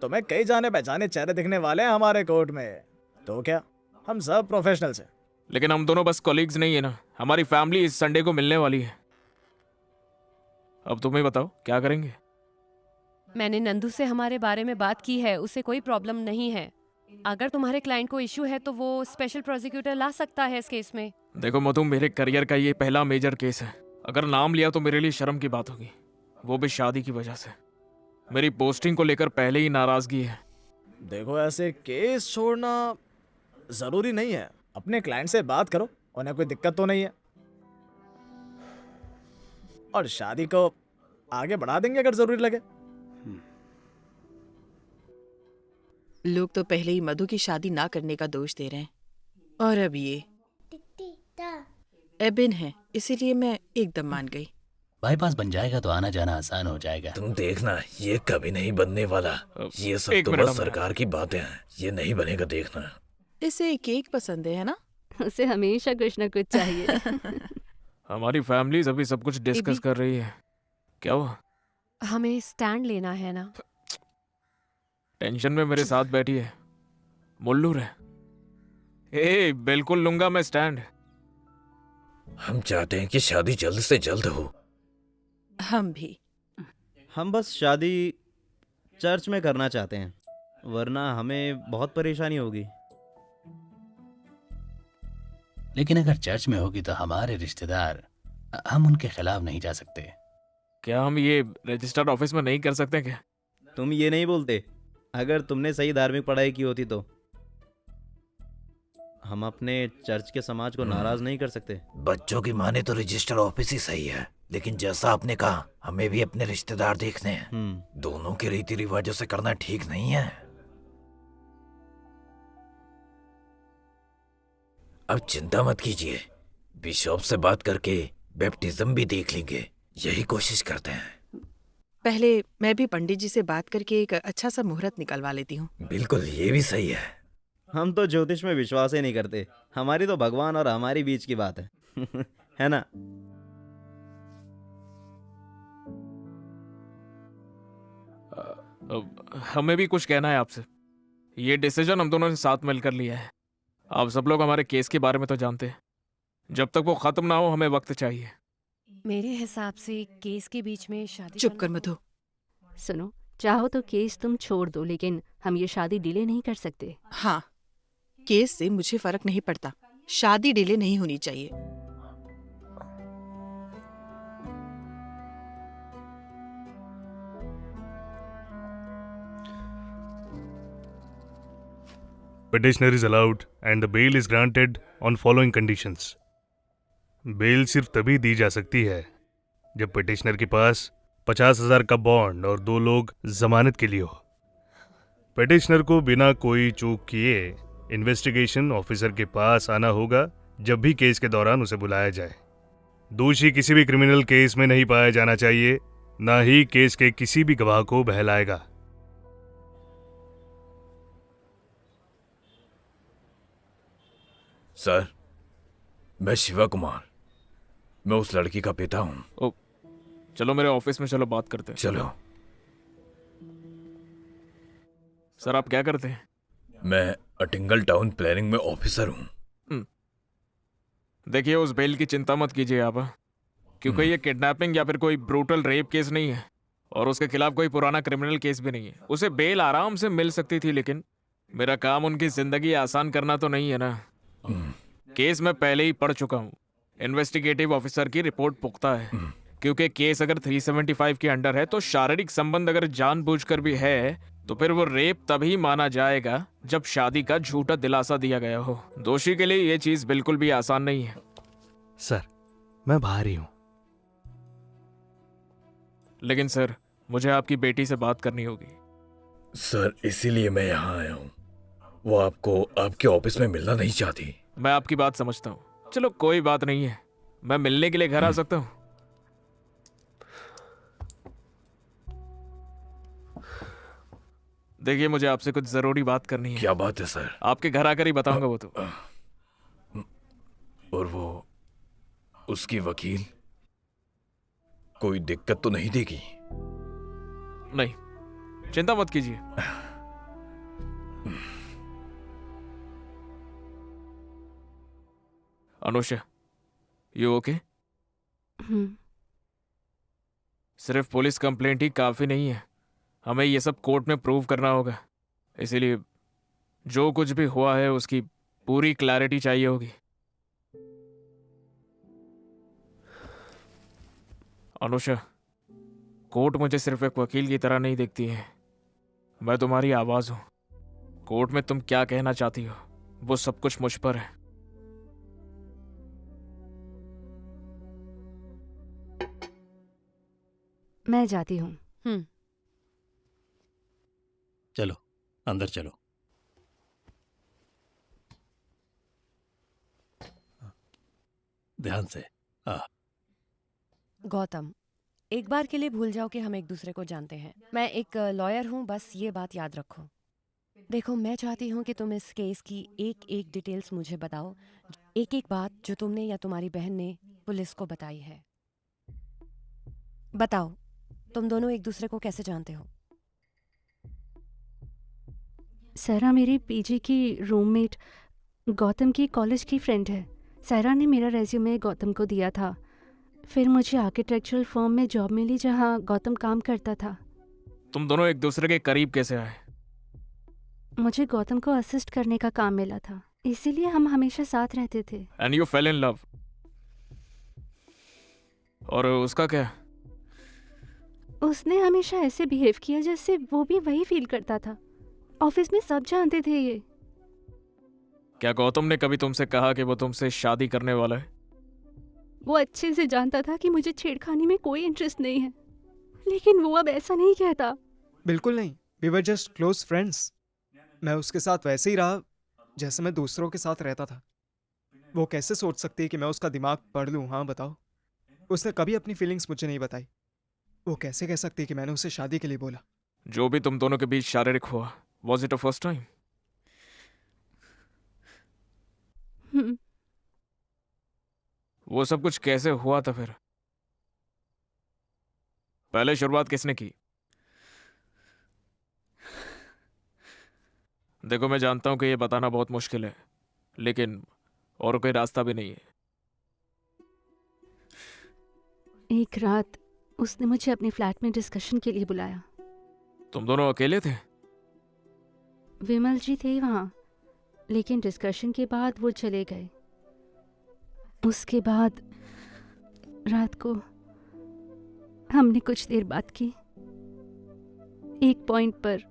तुम्हें कई जाने पहचाने चेहरे दिखने वाले हैं हमारे कोर्ट में. तो क्या, हम सब प्रोफेशनल्स हैं. लेकिन हम दोनों बस कॉलीग्स नहीं है ना. हमारी फैमिली इस संडे को मिलने वाली है. अब तुम्हें बताओ क्या करेंगे? मैंने नंदू से हमारे बारे में बात की है. उसे कोई प्रॉब्लम नहीं है. अगर तुम्हारे क्लाइंट को इशू है तो वो स्पेशल प्रोसिक्यूटर ला सकता है इस केस में. देखो मधु, मेरे करियर का ये पहला मेजर केस है. अगर नाम लिया तो मेरे लिए शर्म की बात होगी, वो भी शादी की वजह से. मेरी पोस्टिंग को लेकर पहले ही नाराजगी है. देखो, ऐसे केस छोड़ना जरूरी नहीं है. अपने क्लाइंट से बात करो, उन्हें कोई दिक्कत तो नहीं है, और शादी को आगे बढ़ा देंगे अगर जरूरी लगे. लोग तो पहले ही मधु की शादी ना करने का दोष दे रहे हैं, और अब ये एबिन है, इसीलिए मैं एकदम मान गई. बाईपास बन जाएगा तो आना जाना आसान हो जाएगा. तुम देखना, ये कभी नहीं बनने वाला. ये सब एक तो मिनट, बस सरकार की बातें हैं. ये नहीं बनेगा, देखना. इसे केक पसंद है ना? उसे हमेशा कुछ ना कुछ चाहिए. हमारी फैमिली अभी सब कुछ डिस्कस कर रही है. क्या हुआ? हमें स्टैंड लेना है ना? टेंशन में मेरे साथ बैठी है, मुल्लूर है. ए, बिल्कुल लूंगा मैं स्टैंड. हम चाहते हैं कि शादी जल्द से जल्द हो. हम भी. हम बस शादी चर्च में करना चाहते हैं, वरना हमें बहुत परेशानी होगी. लेकिन अगर चर्च में होगी तो हमारे रिश्तेदार, हम उनके खिलाफ नहीं जा सकते. क्या हम ये रजिस्टर्ड ऑफिस में नहीं कर सकते क्या? तुम ये नहीं बोलते. अगर तुमने सही धार्मिक पढ़ाई की होती तो हम अपने चर्च के समाज को नाराज नहीं कर सकते. बच्चों की माने तो रजिस्टर ऑफिस ही सही है, लेकिन जैसा आपने कहा, हमें भी अपने रिश्तेदार देखने हैं. दोनों के रीति रिवाजों से करना ठीक नहीं है. अब चिंता मत कीजिए, बिशप से बात करके बैप्टिज्म भी देख लेंगे. यही कोशिश करते हैं. पहले मैं भी पंडित जी से बात करके एक अच्छा सा मुहूर्त निकलवा लेती हूँ. बिल्कुल, ये भी सही है. हम तो ज्योतिष में विश्वास ही नहीं करते. हमारी तो भगवान और हमारी बीच की बात है. है ना? हमें भी कुछ कहना है आपसे। ये डिसीजन हम दोनों ने साथ मिलकर लिया है। आप सब लोग हमारे केस के बारे में तो जानते हैं। जब तक वो खत्म ना हो हमें वक्त चाहिए। मेरे हिसाब से केस के बीच में शादी चुप कर करना- मधु। सुनो, चाहो तो केस तुम छोड़ दो, लेकिन हम ये शादी डिले नहीं कर सकते। हाँ, केस से मुझे फर्क नहीं पड़ता, शादी डिले नहीं होनी चाहिए। Petitioner is allowed and the bail is granted on following conditions. Bail सिर्फ तभी दी जा सकती है जब पिटिशनर के पास 50,000 का बॉन्ड और 2 लोग जमानत के लिए हो। पिटिशनर को बिना कोई चूक किए इन्वेस्टिगेशन ऑफिसर के पास आना होगा जब भी केस के दौरान उसे बुलाया जाए। दोषी किसी भी क्रिमिनल केस में नहीं पाया जाना चाहिए, ना ही केस के किसी भी गवाह को बहलाएगा। सर, मैं शिवा कुमार, मैं उस लड़की का पिता हूँ। चलो मेरे ऑफिस में, चलो बात करते हैं। चलो। सर आप क्या करते हैं? मैं अटिंगल टाउन प्लानिंग में ऑफिसर हूँ। देखिए उस बेल की चिंता मत कीजिए आप, क्योंकि ये किडनैपिंग या फिर कोई ब्रूटल रेप केस नहीं है और उसके खिलाफ कोई पुराना क्रिमिनल केस भी नहीं है। उसे बेल आराम से मिल सकती थी, लेकिन मेरा काम उनकी जिंदगी आसान करना तो नहीं है ना। केस मैं पहले ही पढ़ चुका हूँ। इन्वेस्टिगेटिव ऑफिसर की रिपोर्ट पुख्ता है, क्योंकि केस अगर 375 के अंडर है तो शारीरिक संबंध अगर जानबूझकर भी है तो फिर वो रेप तभी माना जाएगा जब शादी का झूठा दिलासा दिया गया हो। दोषी के लिए ये चीज बिल्कुल भी आसान नहीं है। सर, मैं बाहर ही हूँ। लेकिन सर, मुझे आपकी बेटी से बात करनी होगी। सर, इसीलिए मैं यहाँ आया हूँ। वो आपको आपके ऑफिस में मिलना नहीं चाहती। मैं आपकी बात समझता हूँ। चलो कोई बात नहीं है, मैं मिलने के लिए घर आ सकता हूँ। देखिए मुझे आपसे कुछ जरूरी बात करनी है। क्या बात है सर? आपके घर आकर ही बताऊंगा वो तो। और वो उसकी वकील कोई दिक्कत तो नहीं देगी? नहीं, चिंता मत कीजिए। Anusha, you okay? सिर्फ पुलिस कंप्लेंट ही काफी नहीं है, हमें ये सब कोर्ट में प्रूव करना होगा। इसीलिए जो कुछ भी हुआ है उसकी पूरी क्लैरिटी चाहिए होगी। अनुषा, कोर्ट मुझे सिर्फ एक वकील की तरह नहीं देखती है, मैं तुम्हारी आवाज हूं। कोर्ट में तुम क्या कहना चाहती हो वो सब कुछ मुझ पर है। मैं जाती हूँ। चलो अंदर चलो। ध्यान से। गौतम, एक बार के लिए भूल जाओ कि हम एक दूसरे को जानते हैं। मैं एक लॉयर हूँ, बस ये बात याद रखो। देखो, मैं चाहती हूँ कि तुम इस केस की एक एक डिटेल्स मुझे बताओ, एक एक बात जो तुमने या तुम्हारी बहन ने पुलिस को बताई है। बताओ, तुम दोनों एक दूसरे को कैसे जानते हो? सारा मेरी पीजी की रूममेट गौतम की कॉलेज की फ्रेंड है। सारा ने मेरा रेज्यूमे गौतम को दिया था, फिर मुझे आर्किटेक्चरल फर्म में जॉब मिली जहाँ गौतम काम करता था। तुम दोनों एक दूसरे के करीब कैसे आए? मुझे गौतम को असिस्ट करने का काम मिला था, इसीलिए हम हमेशा साथ रहते थे। And you fail in love. और उसका क्या? उसने हमेशा ऐसे बिहेव किया जैसे वो भी वही फील करता था। ऑफिस में सब जानते थे ये। क्या गौतम ने कभी तुमसे कहा कि वो तुमसे शादी करने वाला है? वो अच्छे से जानता था कि मुझे छेड़खानी में कोई इंटरेस्ट नहीं है, लेकिन वो अब ऐसा नहीं कहता। बिल्कुल नहीं, we were just close friends. मैं उसके साथ वैसे ही रहा जैसे मैं दूसरों के साथ रहता था। वो कैसे सोच सकती है कि मैं उसका दिमाग पढ़ लूँ? हाँ बताओ। उसने कभी अपनी फीलिंग्स मुझे नहीं बताई। वो कैसे कह सकती है कि मैंने उसे शादी के लिए बोला? जो भी तुम दोनों के बीच शारीरिक हुआ, was it a first time? वो सब कुछ कैसे हुआ था फिर? पहले शुरुआत किसने की? देखो, मैं जानता हूँ कि ये बताना बहुत मुश्किल है, लेकिन और कोई रास्ता भी नहीं है। एक रात उसने मुझे अपने फ्लैट में डिस्कशन के लिए बुलाया। तुम दोनों अकेले थे? विमल जी थे वहाँ, लेकिन डिस्कशन के बाद वो चले गए। उसके बाद रात को हमने कुछ देर बात की। एक पॉइंट पर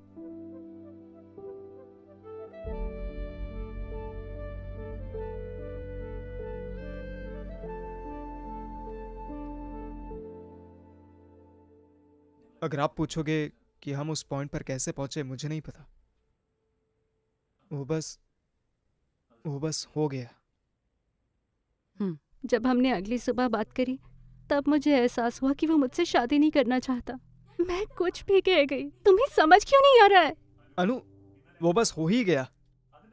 अगर आप पूछोगे कि हम उस पॉइंट पर कैसे पहुंचे, मुझे नहीं पता। वो बस हो गया। जब हमने अगली सुबह बात करी, तब मुझे एहसास हुआ कि वो मुझसे शादी नहीं करना चाहता। मैं कुछ भी कह गई। तुम्हें समझ क्यों नहीं आ रहा है? अनु, वो बस हो ही गया।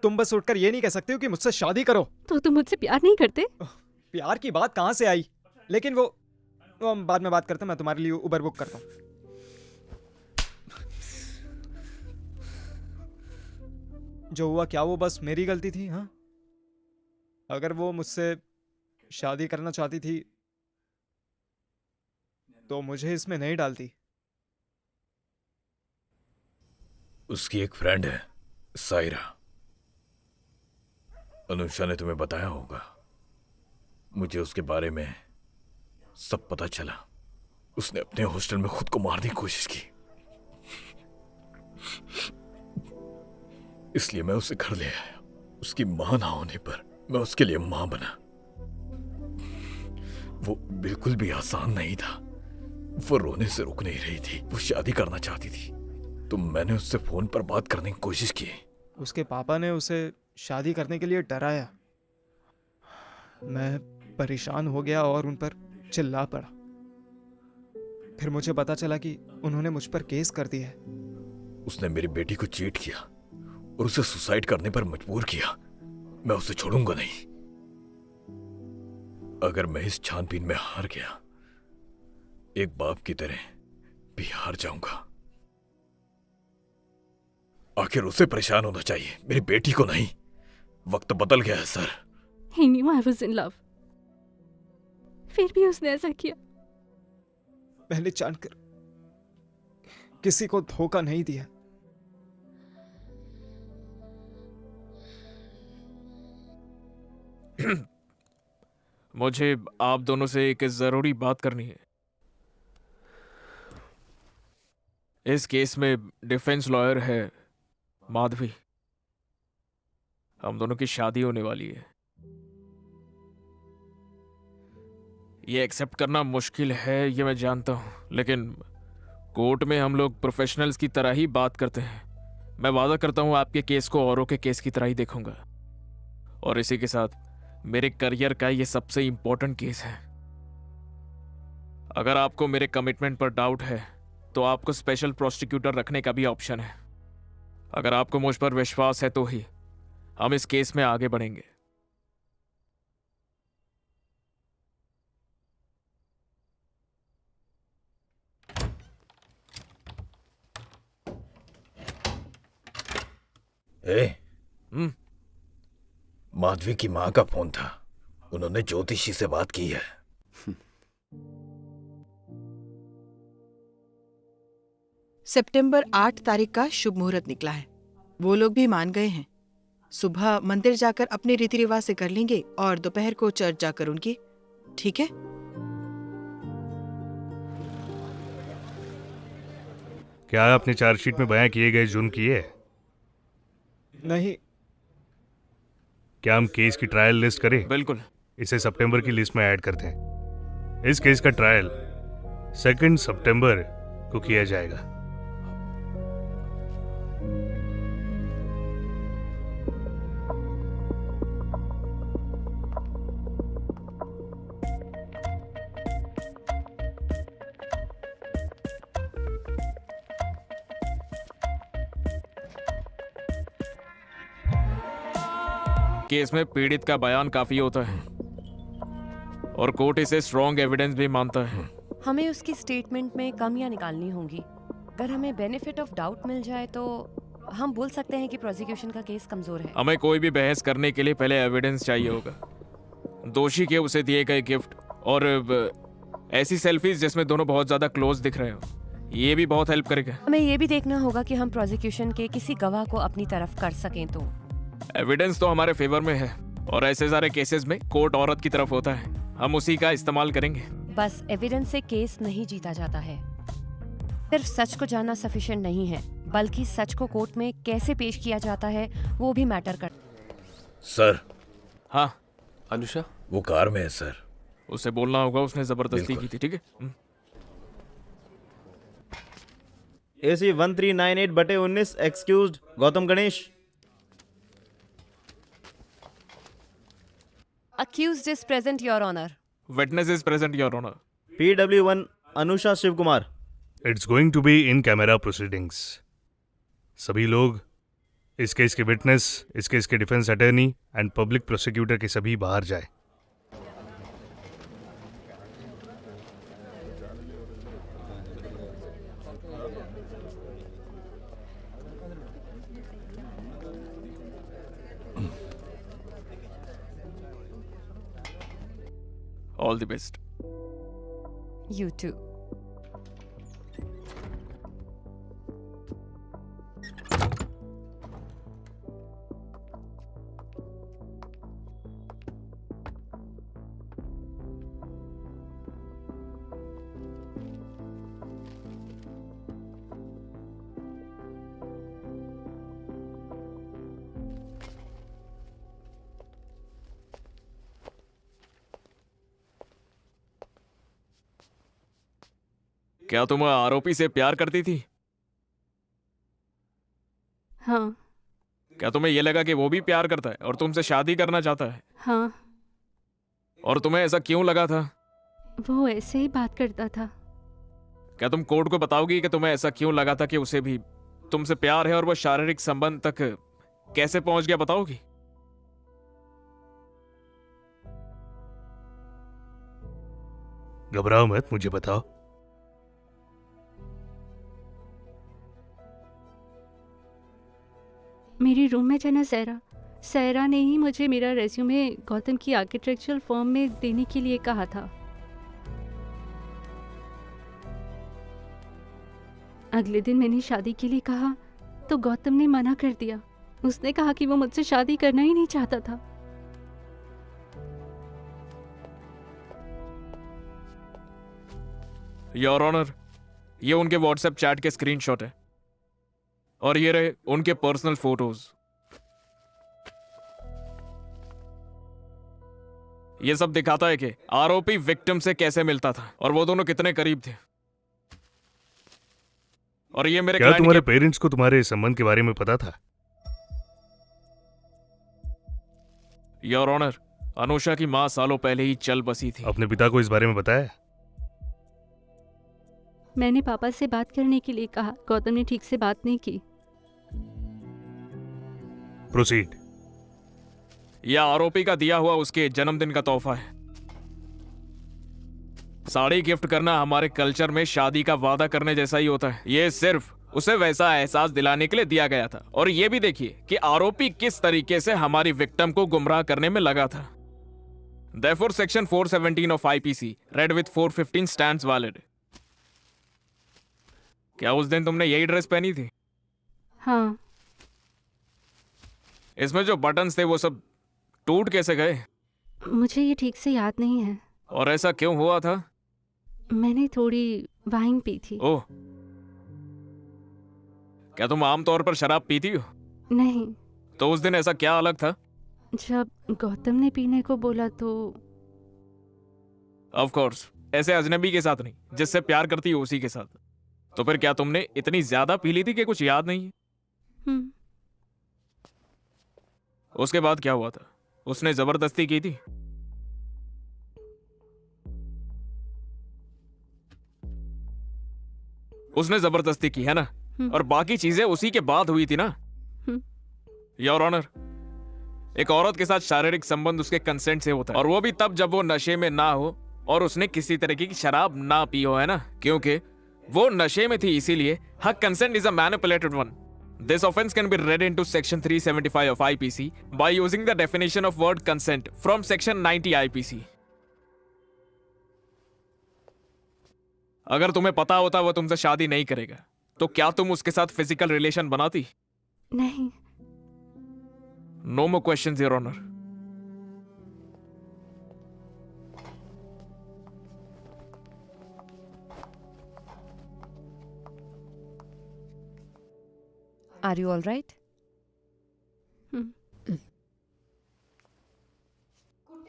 तुम बस उठकर ये नहीं कह सकते हो कि मुझसे शादी करो। तो तुम मुझसे प्यार नहीं करते? प्यार की बात कहाँ से आई? लेकिन वो हम बाद में बात करते हैं। मैं तुम्हारे लिए उबर बुक करता हूँ। जो हुआ क्या वो बस मेरी गलती थी? हाँ, अगर वो मुझसे शादी करना चाहती थी तो मुझे इसमें नहीं डालती। उसकी एक फ्रेंड है, सायरा। अनुषा ने तुम्हें बताया होगा। मुझे उसके बारे में सब पता चला। उसने अपने हॉस्टल में खुद को मारने की कोशिश की, इसलिए मैं उसे घर ले आया। उसकी मां ना होने पर मैं उसके लिए मां बना। वो बिल्कुल भी आसान नहीं था। वो रोने से रुक नहीं रही थी। वो शादी करना चाहती थी, तो मैंने उससे फोन पर बात करने की कोशिश की। उसके पापा ने उसे शादी करने के लिए डराया। मैं परेशान हो गया और उन पर चिल्ला पड़ा। फिर मुझे पता चला कि उन्होंने मुझ पर केस कर दिया है। उसने मेरी बेटी को चीट किया और उसे सुसाइड करने पर मजबूर किया। मैं उसे छोड़ूंगा नहीं। अगर मैं इस छानबीन में हार गया, एक बाप की तरह भी हार जाऊंगा। आखिर उसे परेशान होना चाहिए, मेरी बेटी को नहीं। वक्त बदल गया है sir. He knew I was in love. फिर भी उसने ऐसा किया। मैंने जानकर किसी को धोखा नहीं दिया। मुझे आप दोनों से एक जरूरी बात करनी है। इस केस में डिफेंस लॉयर है माधवी। हम दोनों की शादी होने वाली है। ये एक्सेप्ट करना मुश्किल है, ये मैं जानता हूं, लेकिन कोर्ट में हम लोग प्रोफेशनल्स की तरह ही बात करते हैं। मैं वादा करता हूं आपके केस को औरों के केस की तरह ही देखूंगा। और इसी के साथ मेरे करियर का ये सबसे इंपॉर्टेंट केस है। अगर आपको मेरे कमिटमेंट पर डाउट है तो आपको स्पेशल प्रोसिक्यूटर रखने का भी ऑप्शन है। अगर आपको मुझ पर विश्वास है तो ही हम इस केस में आगे बढ़ेंगे। माधवी की मां का फोन था। उन्होंने ज्योतिषी से बात की है। सितंबर 8 तारीख का शुभ मुहूर्त निकला है। वो लोग भी मान गए हैं। सुबह मंदिर जाकर अपने रीति रिवाज से कर लेंगे और दोपहर को चर्च जाकर उनकी। ठीक है? क्या आपने चार्जशीट में बयां किए गए जुर्म किए? नहीं। क्या हम केस की ट्रायल लिस्ट करें? बिल्कुल। इसे सितंबर की लिस्ट में ऐड करते हैं। इस केस का ट्रायल 2 सितंबर को किया जाएगा। केस में पीड़ित का बयान काफी होता है और कोर्ट इसे स्ट्रॉन्ग एविडेंस भी मानता है। हमें उसकी स्टेटमेंट में कमियां निकालनी होंगी। अगर हमें बेनिफिट ऑफ डाउट मिल जाए तो हम बोल सकते हैं कि प्रोसिक्यूशन का केस कमजोर है। हमें कोई भी बहस करने के लिए पहले एविडेंस चाहिए होगा। दोषी के उसे दिए गए गिफ्ट और ऐसी सेल्फीज जिसमें दोनों बहुत ज्यादा क्लोज दिख रहे हो, ये भी बहुत हेल्प करेगा। हमें ये भी देखना होगा कि हम प्रोसिक्यूशन के किसी गवाह को अपनी तरफ कर सकें। तो एविडेंस तो हमारे फेवर में है और ऐसे सारे केसेस में कोर्ट औरत की तरफ होता है, हम उसी का इस्तेमाल करेंगे। बस एविडेंस से केस नहीं जीता जाता है। सिर्फ सच को जानना सफिशिएंट नहीं है, बल्कि सच को कोर्ट में कैसे पेश किया जाता है वो भी मैटर कर। सर। हाँ अनुषा, वो कार में है सर। उसे बोलना होगा उसने जबरदस्ती की थी, ठीक है? AC 1398/19 excused Gautam Ganesh. Accused is present, Your Honor. Witness is present, Your Honor. PW1 Anusha Shiv Kumar. It's going to be in camera proceedings. सभी लोग, इस केस के विटनेस, इस केस के defence attorney and public prosecutor के सभी बाहर जाए। All the best. You too. क्या तुम आरोपी से प्यार करती थी? हाँ। क्या तुम्हें यह लगा कि वो भी प्यार करता है और तुमसे शादी करना चाहता है? हाँ। और तुम्हें ऐसा क्यों लगा था? वो ऐसे ही बात करता था। क्या तुम कोर्ट को बताओगी कि तुम्हें ऐसा क्यों लगा था कि उसे भी तुमसे प्यार है और वो शारीरिक संबंध तक कैसे पहुंच गया, बताओगी? घबराओ मत, मुझे बताओ। मेरी रूममेट है ना सहरा, सहरा ने ही मुझे मेरा रेज्यूमे गौतम की आर्किटेक्चरल फर्म में देने के लिए कहा था। अगले दिन मैंने शादी के लिए कहा तो गौतम ने मना कर दिया। उसने कहा कि वो मुझसे शादी करना ही नहीं चाहता था। योर ऑनर, ये उनके व्हाट्सएप चैट के स्क्रीनशॉट है और ये रहे उनके पर्सनल फोटोज। ये सब दिखाता है कि आरोपी विक्टिम से कैसे मिलता था और वो दोनों कितने करीब थे। और ये मेरे क्या तुम्हारे पेरेंट्स को तुम्हारे संबंध के बारे में पता था? योर ऑनर, अनुषा की मां सालों पहले ही चल बसी थी। अपने पिता को इस बारे में बताया? मैंने पापा से बात करने के लिए कहा, गौतम ने ठीक से बात नहीं की। प्रोसीड। यह आरोपी का दिया हुआ उसके जन्मदिन का तोहफा है। साड़ी गिफ्ट करना हमारे कल्चर में शादी का वादा करने जैसा ही होता है। यह सिर्फ उसे वैसा एहसास दिलाने के लिए दिया गया था। और यह भी देखिए कि आरोपी किस तरीके से हमारी विक्टिम को गुमराह करने में लगा था। Therefore, Section 417 of IPC, read with 415 stands valid. क्या उस दिन तुमने यही ड्रेस पहनी थी? हाँ। इसमें जो बटन्स थे वो सब टूट कैसे गए? मुझे ये ठीक से याद नहीं है। और ऐसा क्यों हुआ था? मैंने थोड़ी वाइन पी थी। ओह, क्या तुम आमतौर पर शराब पीती हो? नहीं। तो उस दिन ऐसा क्या अलग था? जब गौतम ने पीने को बोला तो ऑफ कोर्स, ऐसे अजनबी के साथ नहीं, जिससे प्यार करती हो उसी के साथ। तो फिर क्या तुमने इतनी ज्यादा पी ली थी कि कुछ याद नहीं है? उसके बाद क्या हुआ था? उसने जबरदस्ती की थी? उसने जबरदस्ती की है ना? और बाकी चीजें उसी के बाद हुई थी ना? योर ऑनर, एक औरत के साथ शारीरिक संबंध उसके कंसेंट से होता है, और वो भी तब जब वो नशे में ना हो और उसने किसी तरीके की शराब ना पी हो, है ना? क्योंकि वो नशे में थी, इसीलिए हर consent is a manipulated one. This offense can be read into Section 375 of IPC by using the definition of word consent from Section 90 IPC. अगर तुम्हें पता होता वो तुमसे शादी नहीं करेगा, तो क्या तुम उसके साथ फिजिकल रिलेशन बनाती? नहीं। No more questions, Your Honor. Are you all right?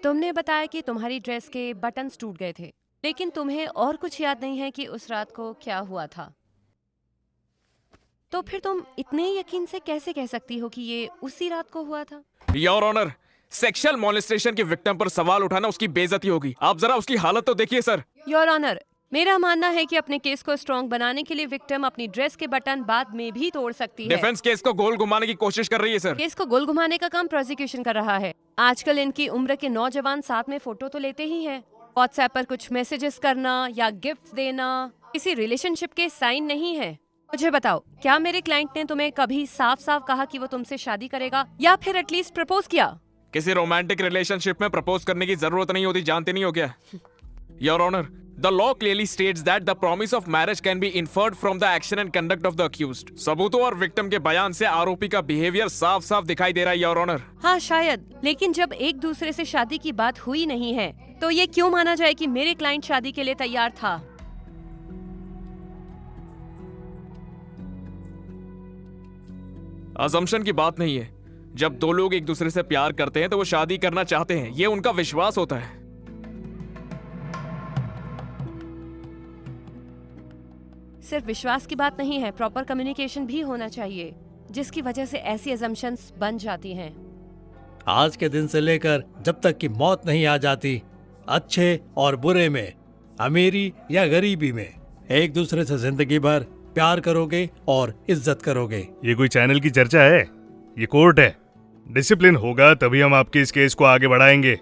तुमने बताया कि तुम्हारी ड्रेस के बटन्स टूट गए थे, लेकिन तुम्हें और कुछ याद नहीं है कि उस रात को क्या हुआ था। तो फिर तुम इतने यकीन से कैसे कह सकती हो कि ये उसी रात को हुआ था? योर ऑनर, सेक्सुअल मॉलेस्टेशन की विक्टिम पर सवाल उठाना उसकी बेइज्जती होगी। आप जरा उसकी हालत तो देखिए सर। योर ऑनर, मेरा मानना है कि अपने केस को स्ट्रॉन्ग बनाने के लिए विक्टिम अपनी ड्रेस के बटन बाद में भी तोड़ सकती है। डिफेंस केस को गोल घुमाने की कोशिश कर रही है सर। केस को गोल घुमाने का काम प्रोसिक्यूशन कर रहा है। आजकल इनकी उम्र के नौजवान साथ में फोटो तो लेते ही हैं। व्हाट्सएप पर कुछ मैसेजेस करना या गिफ्ट्स देना किसी रिलेशनशिप के साइन नहीं है। मुझे बताओ, क्या मेरे क्लाइंट ने तुम्हें कभी साफ साफ कहा कि वो तुमसे शादी करेगा या फिर एटलीस्ट प्रपोज किया? किसी रोमांटिक रिलेशनशिप में प्रपोज करने की जरूरत नहीं होती, जानते नहीं हो क्या? Your honour, the law clearly states that the promise of marriage can be inferred from the action and conduct of the accused. सबूतों और विक्टिम के बयान से आरोपी का बिहेवियर साफ साफ दिखाई दे रहा है योर ऑनर। हाँ शायद, लेकिन जब एक दूसरे से शादी की बात हुई नहीं है तो ये क्यों माना जाए कि मेरे क्लाइंट शादी के लिए तैयार था? अजम्पशन की बात नहीं है। जब दो लोग एक दूसरे से प्यार करते हैं तो वो शादी करना चाहते हैं, ये उनका विश्वास होता है। सिर्फ विश्वास की बात नहीं है, प्रॉपर कम्युनिकेशन भी होना चाहिए, जिसकी वजह से ऐसी अजम्पशंस बन जाती हैं। आज के दिन से लेकर जब तक कि मौत नहीं आ जाती, अच्छे और बुरे में, अमीरी या गरीबी में, एक दूसरे से जिंदगी भर प्यार करोगे और इज्जत करोगे। ये कोई चैनल की चर्चा है? ये कोर्ट है। डिसिप्लिन होगा तभी हम आपके इस केस को आगे बढ़ाएंगे।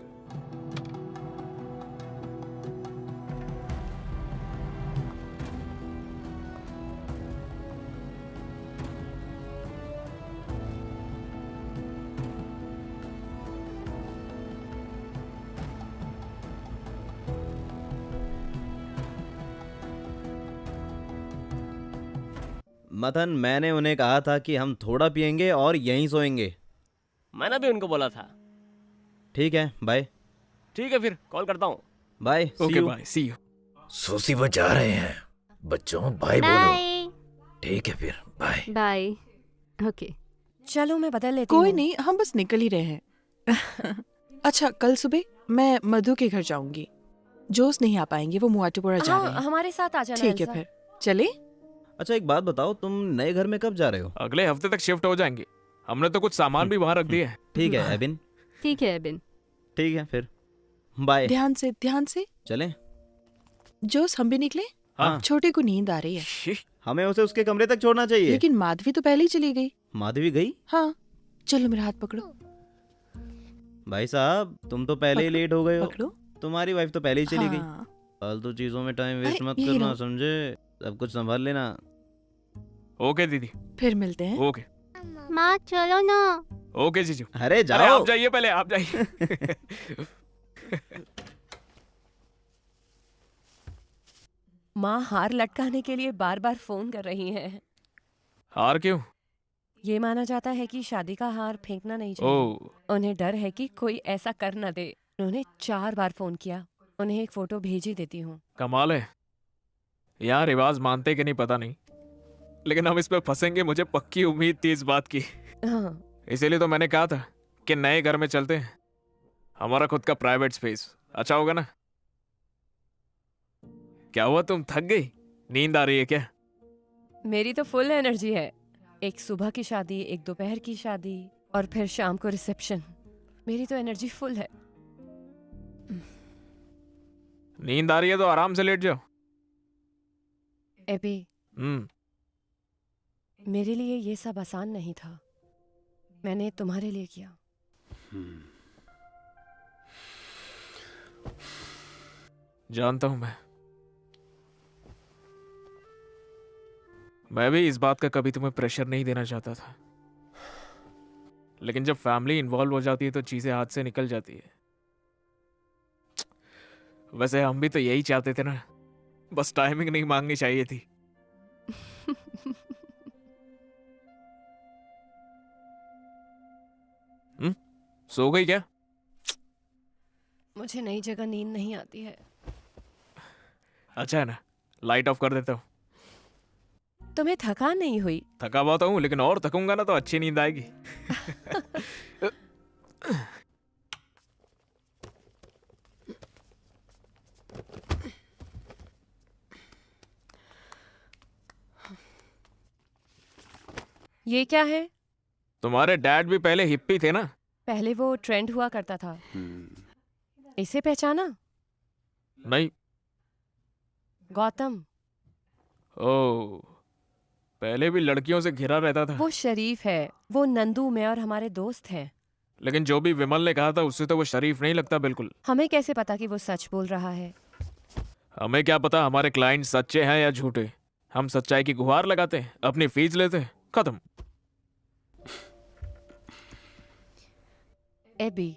मथन, मैंने उन्हें कहा था कि हम थोड़ा पियेंगे और यहीं सोएंगे। मैंने भी उनको बोला था। ठीक है, बाय। ठीक है, फिर कॉल करता हूँ। Bye, okay bye, see you. सोसी वो जा रहे हैं। बच्चों बाय बोलो। ठीक है फिर, बाय। बाय। ओके, चलो मैं बदल लेती हूँ। कोई नहीं, हम बस निकल ही रहे हैं। अच्छा, कल सुबह मैं मधु के घर जाऊंगी। जोश नहीं आ पाएंगे, वो मुआटुपुरा जा रहे हैं। हमारे साथ आ जाना। ठीक है, फिर चले। अच्छा, एक बात बताओ, तुम नए घर में कब जा रहे हो? अगले हफ्ते तक शिफ्ट हो जाएंगे। हमने तो कुछ सामान भी वहां रख दिए हैं। ठीक है एबिन। ठीक है एबिन। ठीक है फिर, बाय। ध्यान से चलें? जोश, हम भी निकले। हाँ। छोटे को नींद आ रही है। हमें उसे उसके कमरे तक छोड़ना चाहिए। लेकिन माधवी तो पहले ही चली गई। माधवी गई? हाँ, चलो मेरा हाथ पकड़ो। भाई साहब, तुम तो पहले ही लेट हो गए हो। पकड़ो। तुम्हारी वाइफ तो पहले ही चली गई। हाँ। फालतू चीजों में टाइम वेस्ट मत यही करना, रहो। समझे? सब कुछ संभाल लेना। ओके दीदी। फिर मिलते हैं। ओके। माँ चलो ना। ओके जीजू। अरे अरे जाओ। आप जाइए, पहले आप जाइए। माँ हार लटकाने के लिए बार बार फोन कर रही हैं। हार क्यों? ये माना जाता है कि शादी का हार फेंकना नहीं चाहिए। ओह, उन्हें डर है कि कोई ऐसा कर न दे। उन्होंने 4 बार फोन किया। उन्हें एक फोटो भेज ही देती हूँ। कमाल है। यहाँ रिवाज मानते कि नहीं पता नहीं, लेकिन हम इस पे फंसेंगे, मुझे पक्की उम्मीद थी इस बात की। हाँ। इसीलिए तो मैंने कहा था कि नए घर में चलते हैं, हमारा खुद का प्राइवेट स्पेस अच्छा होगा ना। क्या हुआ, तुम थक गई? नींद आ रही है क्या? मेरी तो फुल एनर्जी है। एक सुबह की शादी, एक दोपहर की शादी और फिर शाम को रिसेप्शन। मेरी तो एनर्जी फुल है। नींद आ रही है तो आराम से लेट जाओ। एबी, मेरे लिए ये सब आसान नहीं था। मैंने तुम्हारे लिए किया। जानता हूं मैं। मैं भी इस बात का कभी तुम्हें प्रेशर नहीं देना चाहता था, लेकिन जब फैमिली इन्वॉल्व हो जाती है तो चीजें हाथ से निकल जाती है। वैसे हम भी तो यही चाहते थे ना, बस टाइमिंग नहीं मांगनी चाहिए थी। सो गई क्या? मुझे नई जगह नींद नहीं आती है। अच्छा है ना, लाइट ऑफ कर देता हूँ। तुम्हें थकान नहीं हुई? थका बहुत हूँ, लेकिन और थकूंगा ना तो अच्छी नींद आएगी। ये क्या है? तुम्हारे डैड भी पहले हिप्पी थे ना? पहले वो ट्रेंड हुआ करता था। इसे पहचाना? नहीं। गौतम। ओह, पहले भी लड़कियों से घिरा रहता था। वो शरीफ है। वो नंदू, मैं और हमारे दोस्त हैं। लेकिन जो भी विमल ने कहा था उससे तो वो शरीफ नहीं लगता बिल्कुल। हमें कैसे पता कि वो सच बोल रहा है? हमें क्या पता हमारे क्लाइंट सच्चे हैं या झूठे। हम सच्चाई की गुहार लगाते हैं, अपनी फीस लेते हैं, खत्म। एबी।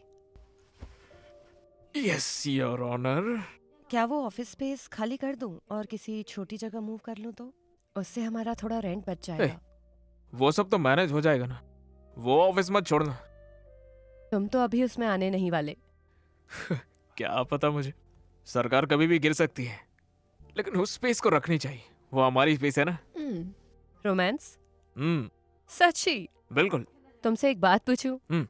Yes your honour. क्या वो ऑफिस स्पेस खाली कर दूं और किसी छोटी जगह मूव कर लूं तो? उससे हमारा थोड़ा रेंट बच जाएगा। वो सब तो मैनेज हो जाएगा ना, वो ऑफिस मत छोड़ना। तुम तो अभी उसमें आने नहीं वाले। क्या पता मुझे, सरकार कभी भी गिर सकती है, लेकिन उस स्पेस को रखनी चाहिए। वो हमारी स्पेस है ना। रोमांस? सच्ची? बिल्कुल। तुमसे एक बात पूछूं?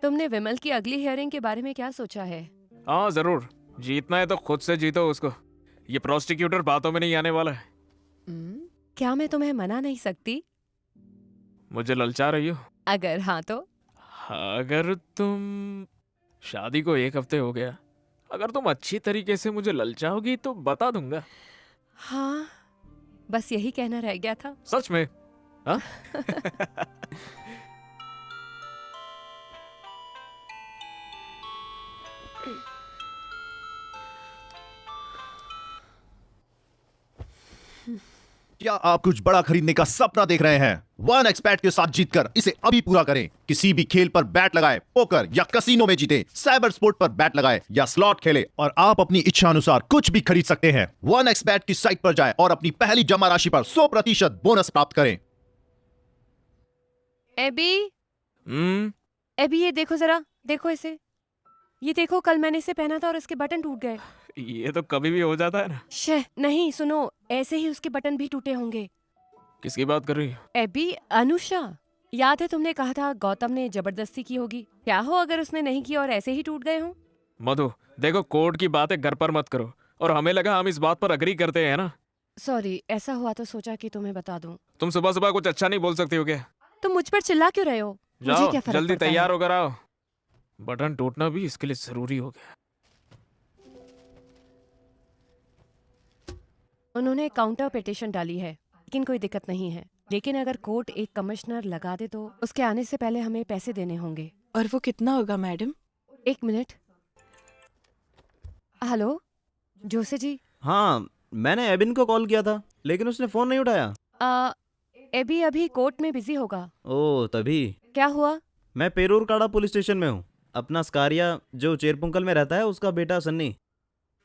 तुमने विमल की अगली हियरिंग के बारे में क्या सोचा है? हाँ जरूर, जीतना है तो खुद से जीतो उसको। ये प्रोस्टिक्यूटर बातों में नहीं आने वाला है। क्या मैं तुम्हें मना नहीं सकती? मुझे ललचा रही हो? अगर हाँ तो? अगर तुम, शादी को 1 हफ्ते हो गया, अगर तुम अच्छी तरीके से मुझे ललचाओगी तो बता दूंगा। हाँ, बस यही कहना रह गया था। सच में? हाँ? क्या आप कुछ बड़ा खरीदने का सपना देख रहे हैं? वन एक्सपेट के साथ जीतकर इसे अभी पूरा करें। किसी भी खेल पर बैट लगाए, पोकर या कसिनो में जीते, साइबर स्पोर्ट पर बैट लगाए या स्लॉट खेले और आप अपनी इच्छा अनुसार कुछ भी खरीद सकते हैं। वन एक्सपेट की साइट पर जाएं और अपनी पहली जमा राशि पर 100% बोनस प्राप्त करें। एबी, एबी ये देखो जरा, देखो इसे। ये देखो, कल मैंने इसे पहना था और इसके बटन टूट गए। ये तो कभी भी हो जाता है ना। शे, नहीं, सुनो, ऐसे ही उसके बटन भी टूटे होंगे। किसकी बात कर रही हो? एबी, अनुषा। याद है तुमने कहा था गौतम ने जबरदस्ती की होगी? क्या हो अगर उसने नहीं की और ऐसे ही टूट गए हों? मधु, देखो कोर्ट की बातें घर पर मत करो। और हमें लगा हम इस बात पर अग्री करते हैं ना। सॉरी, ऐसा हुआ तो सोचा कि तुम्हें बता दूं। तुम सुबह सुबह कुछ अच्छा नहीं बोल सकती हो क्या? तुम मुझ पर चिल्ला क्यों रहे हो? मुझे जाओ क्या फर्क जल्दी पड़ता है? तैयार होकर आओ। बटन टूटना भी इसके लिए जरूरी हो गया। उन्होंने काउंटर पिटीशन डाली है, लेकिन कोई दिक्कत नहीं है। लेकिन अगर कोर्ट एक कमिश्नर लगा दे तो उसके आने से पहले हमें पैसे देने होंगे। और वो कितना होगा मैडम? 1 मिनट। हेलो, जोसे जी। हाँ, मैंने एबिन को कॉल किया था, लेकिन उसने फोन नहीं उठाया। एबी अभी कोर्ट में बिजी होगा। ओह, तभी। क्या हुआ? मैं पेरूरकाड़ा पुलिस स्टेशन में हूँ। अपना स्कारिया जो चेरपुंकल में रहता है, उसका बेटा सन्नी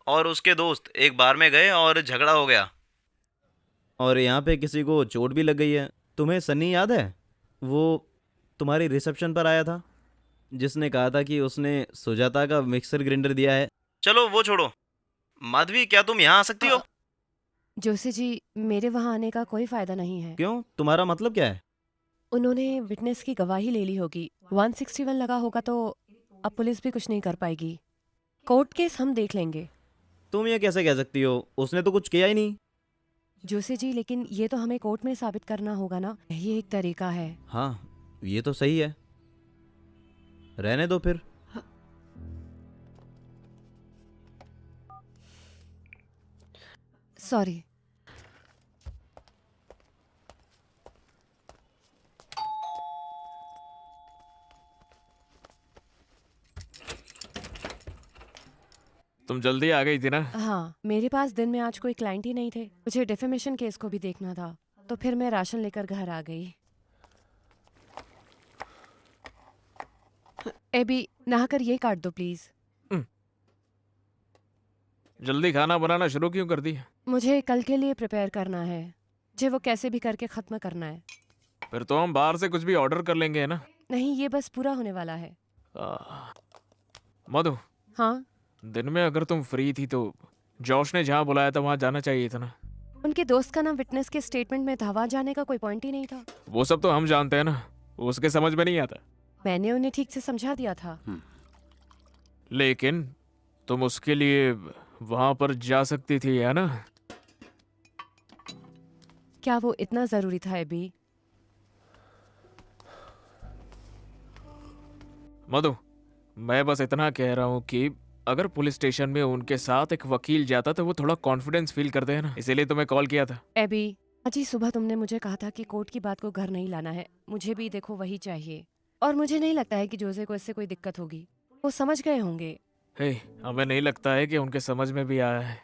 और उसके दोस्त एक बार में गए और झगड़ा हो गया और यहाँ पे किसी को चोट भी लग गई है। तुम्हें सन्नी याद है? वो तुम्हारी रिसेप्शन पर आया था, जिसने कहा था कि उसने सुजाता का मिक्सर ग्राइंडर दिया है। चलो वो छोड़ो। माधवी, क्या तुम यहाँ आ सकती हो? जोसे जी, मेरे वहाँ आने का कोई फायदा नहीं है। क्यों? तुम्हारा मतलब क्या है? उन्होंने विटनेस की गवाही ले ली होगी। 161 लगा होगा तो अब पुलिस भी कुछ नहीं कर पाएगी। कोर्ट केस हम देख लेंगे। तुम ये कैसे कह सकती हो? उसने तो कुछ किया ही नहीं। जोसे जी, लेकिन ये तो हमें कोर्ट में साबित करना होगा ना। ये एक तरीका है। हाँ, ये तो सही है। रहने दो फिर। सॉरी। तुम जल्दी आ गई थी ना? हाँ, मेरे पास दिन में आज कोई क्लाइंट ही नहीं थे। मुझे डिफेमेशन केस को भी देखना था। तो फिर मैं राशन लेकर घर आ गई। एबी, नहाकर ये काट दो प्लीज। जल्दी खाना बनाना शुरू क्यों कर दिया? मुझे कल के लिए प्रिपेयर करना है, मुझे वो कैसे भी करके खत्म करना है। फिर तो हम बाहर से कुछ भी ऑर्डर कर लेंगे, है ना? नहीं, ये बस पूरा होने वाला है। मधु, हाँ, दिन में अगर तुम फ्री थी तो जॉश ने जहाँ बुलाया था वहाँ जाना चाहिए था ना? उनके दोस्त का नाम विटनेस के स्टेटमेंट में था, वहाँ जाने का कोई पॉइंट ही नहीं था। वो सब तो हम जानते हैं ना, उसके समझ में नहीं आता। मैंने उन्हें ठीक से समझा दिया था। लेकिन तुम उसके लिए वहां पर जा सकती थी, है ना? क्या वो इतना जरूरी था एबी? मधु, मैं बस इतना कह रहा हूँ कि अगर पुलिस स्टेशन में उनके साथ एक वकील जाता तो वो थोड़ा कॉन्फिडेंस फील करते हैं ना, इसीलिए तुम्हें कॉल किया था। एबी, आज ही सुबह तुमने मुझे कहा था कि कोर्ट की बात को घर नहीं लाना है। मुझे भी देखो वही चाहिए, और मुझे नहीं लगता है कि जोसे को इससे कोई दिक्कत होगी। वो समझ गए होंगे। हे, हमें नहीं लगता है कि उनके समझ में भी आया है।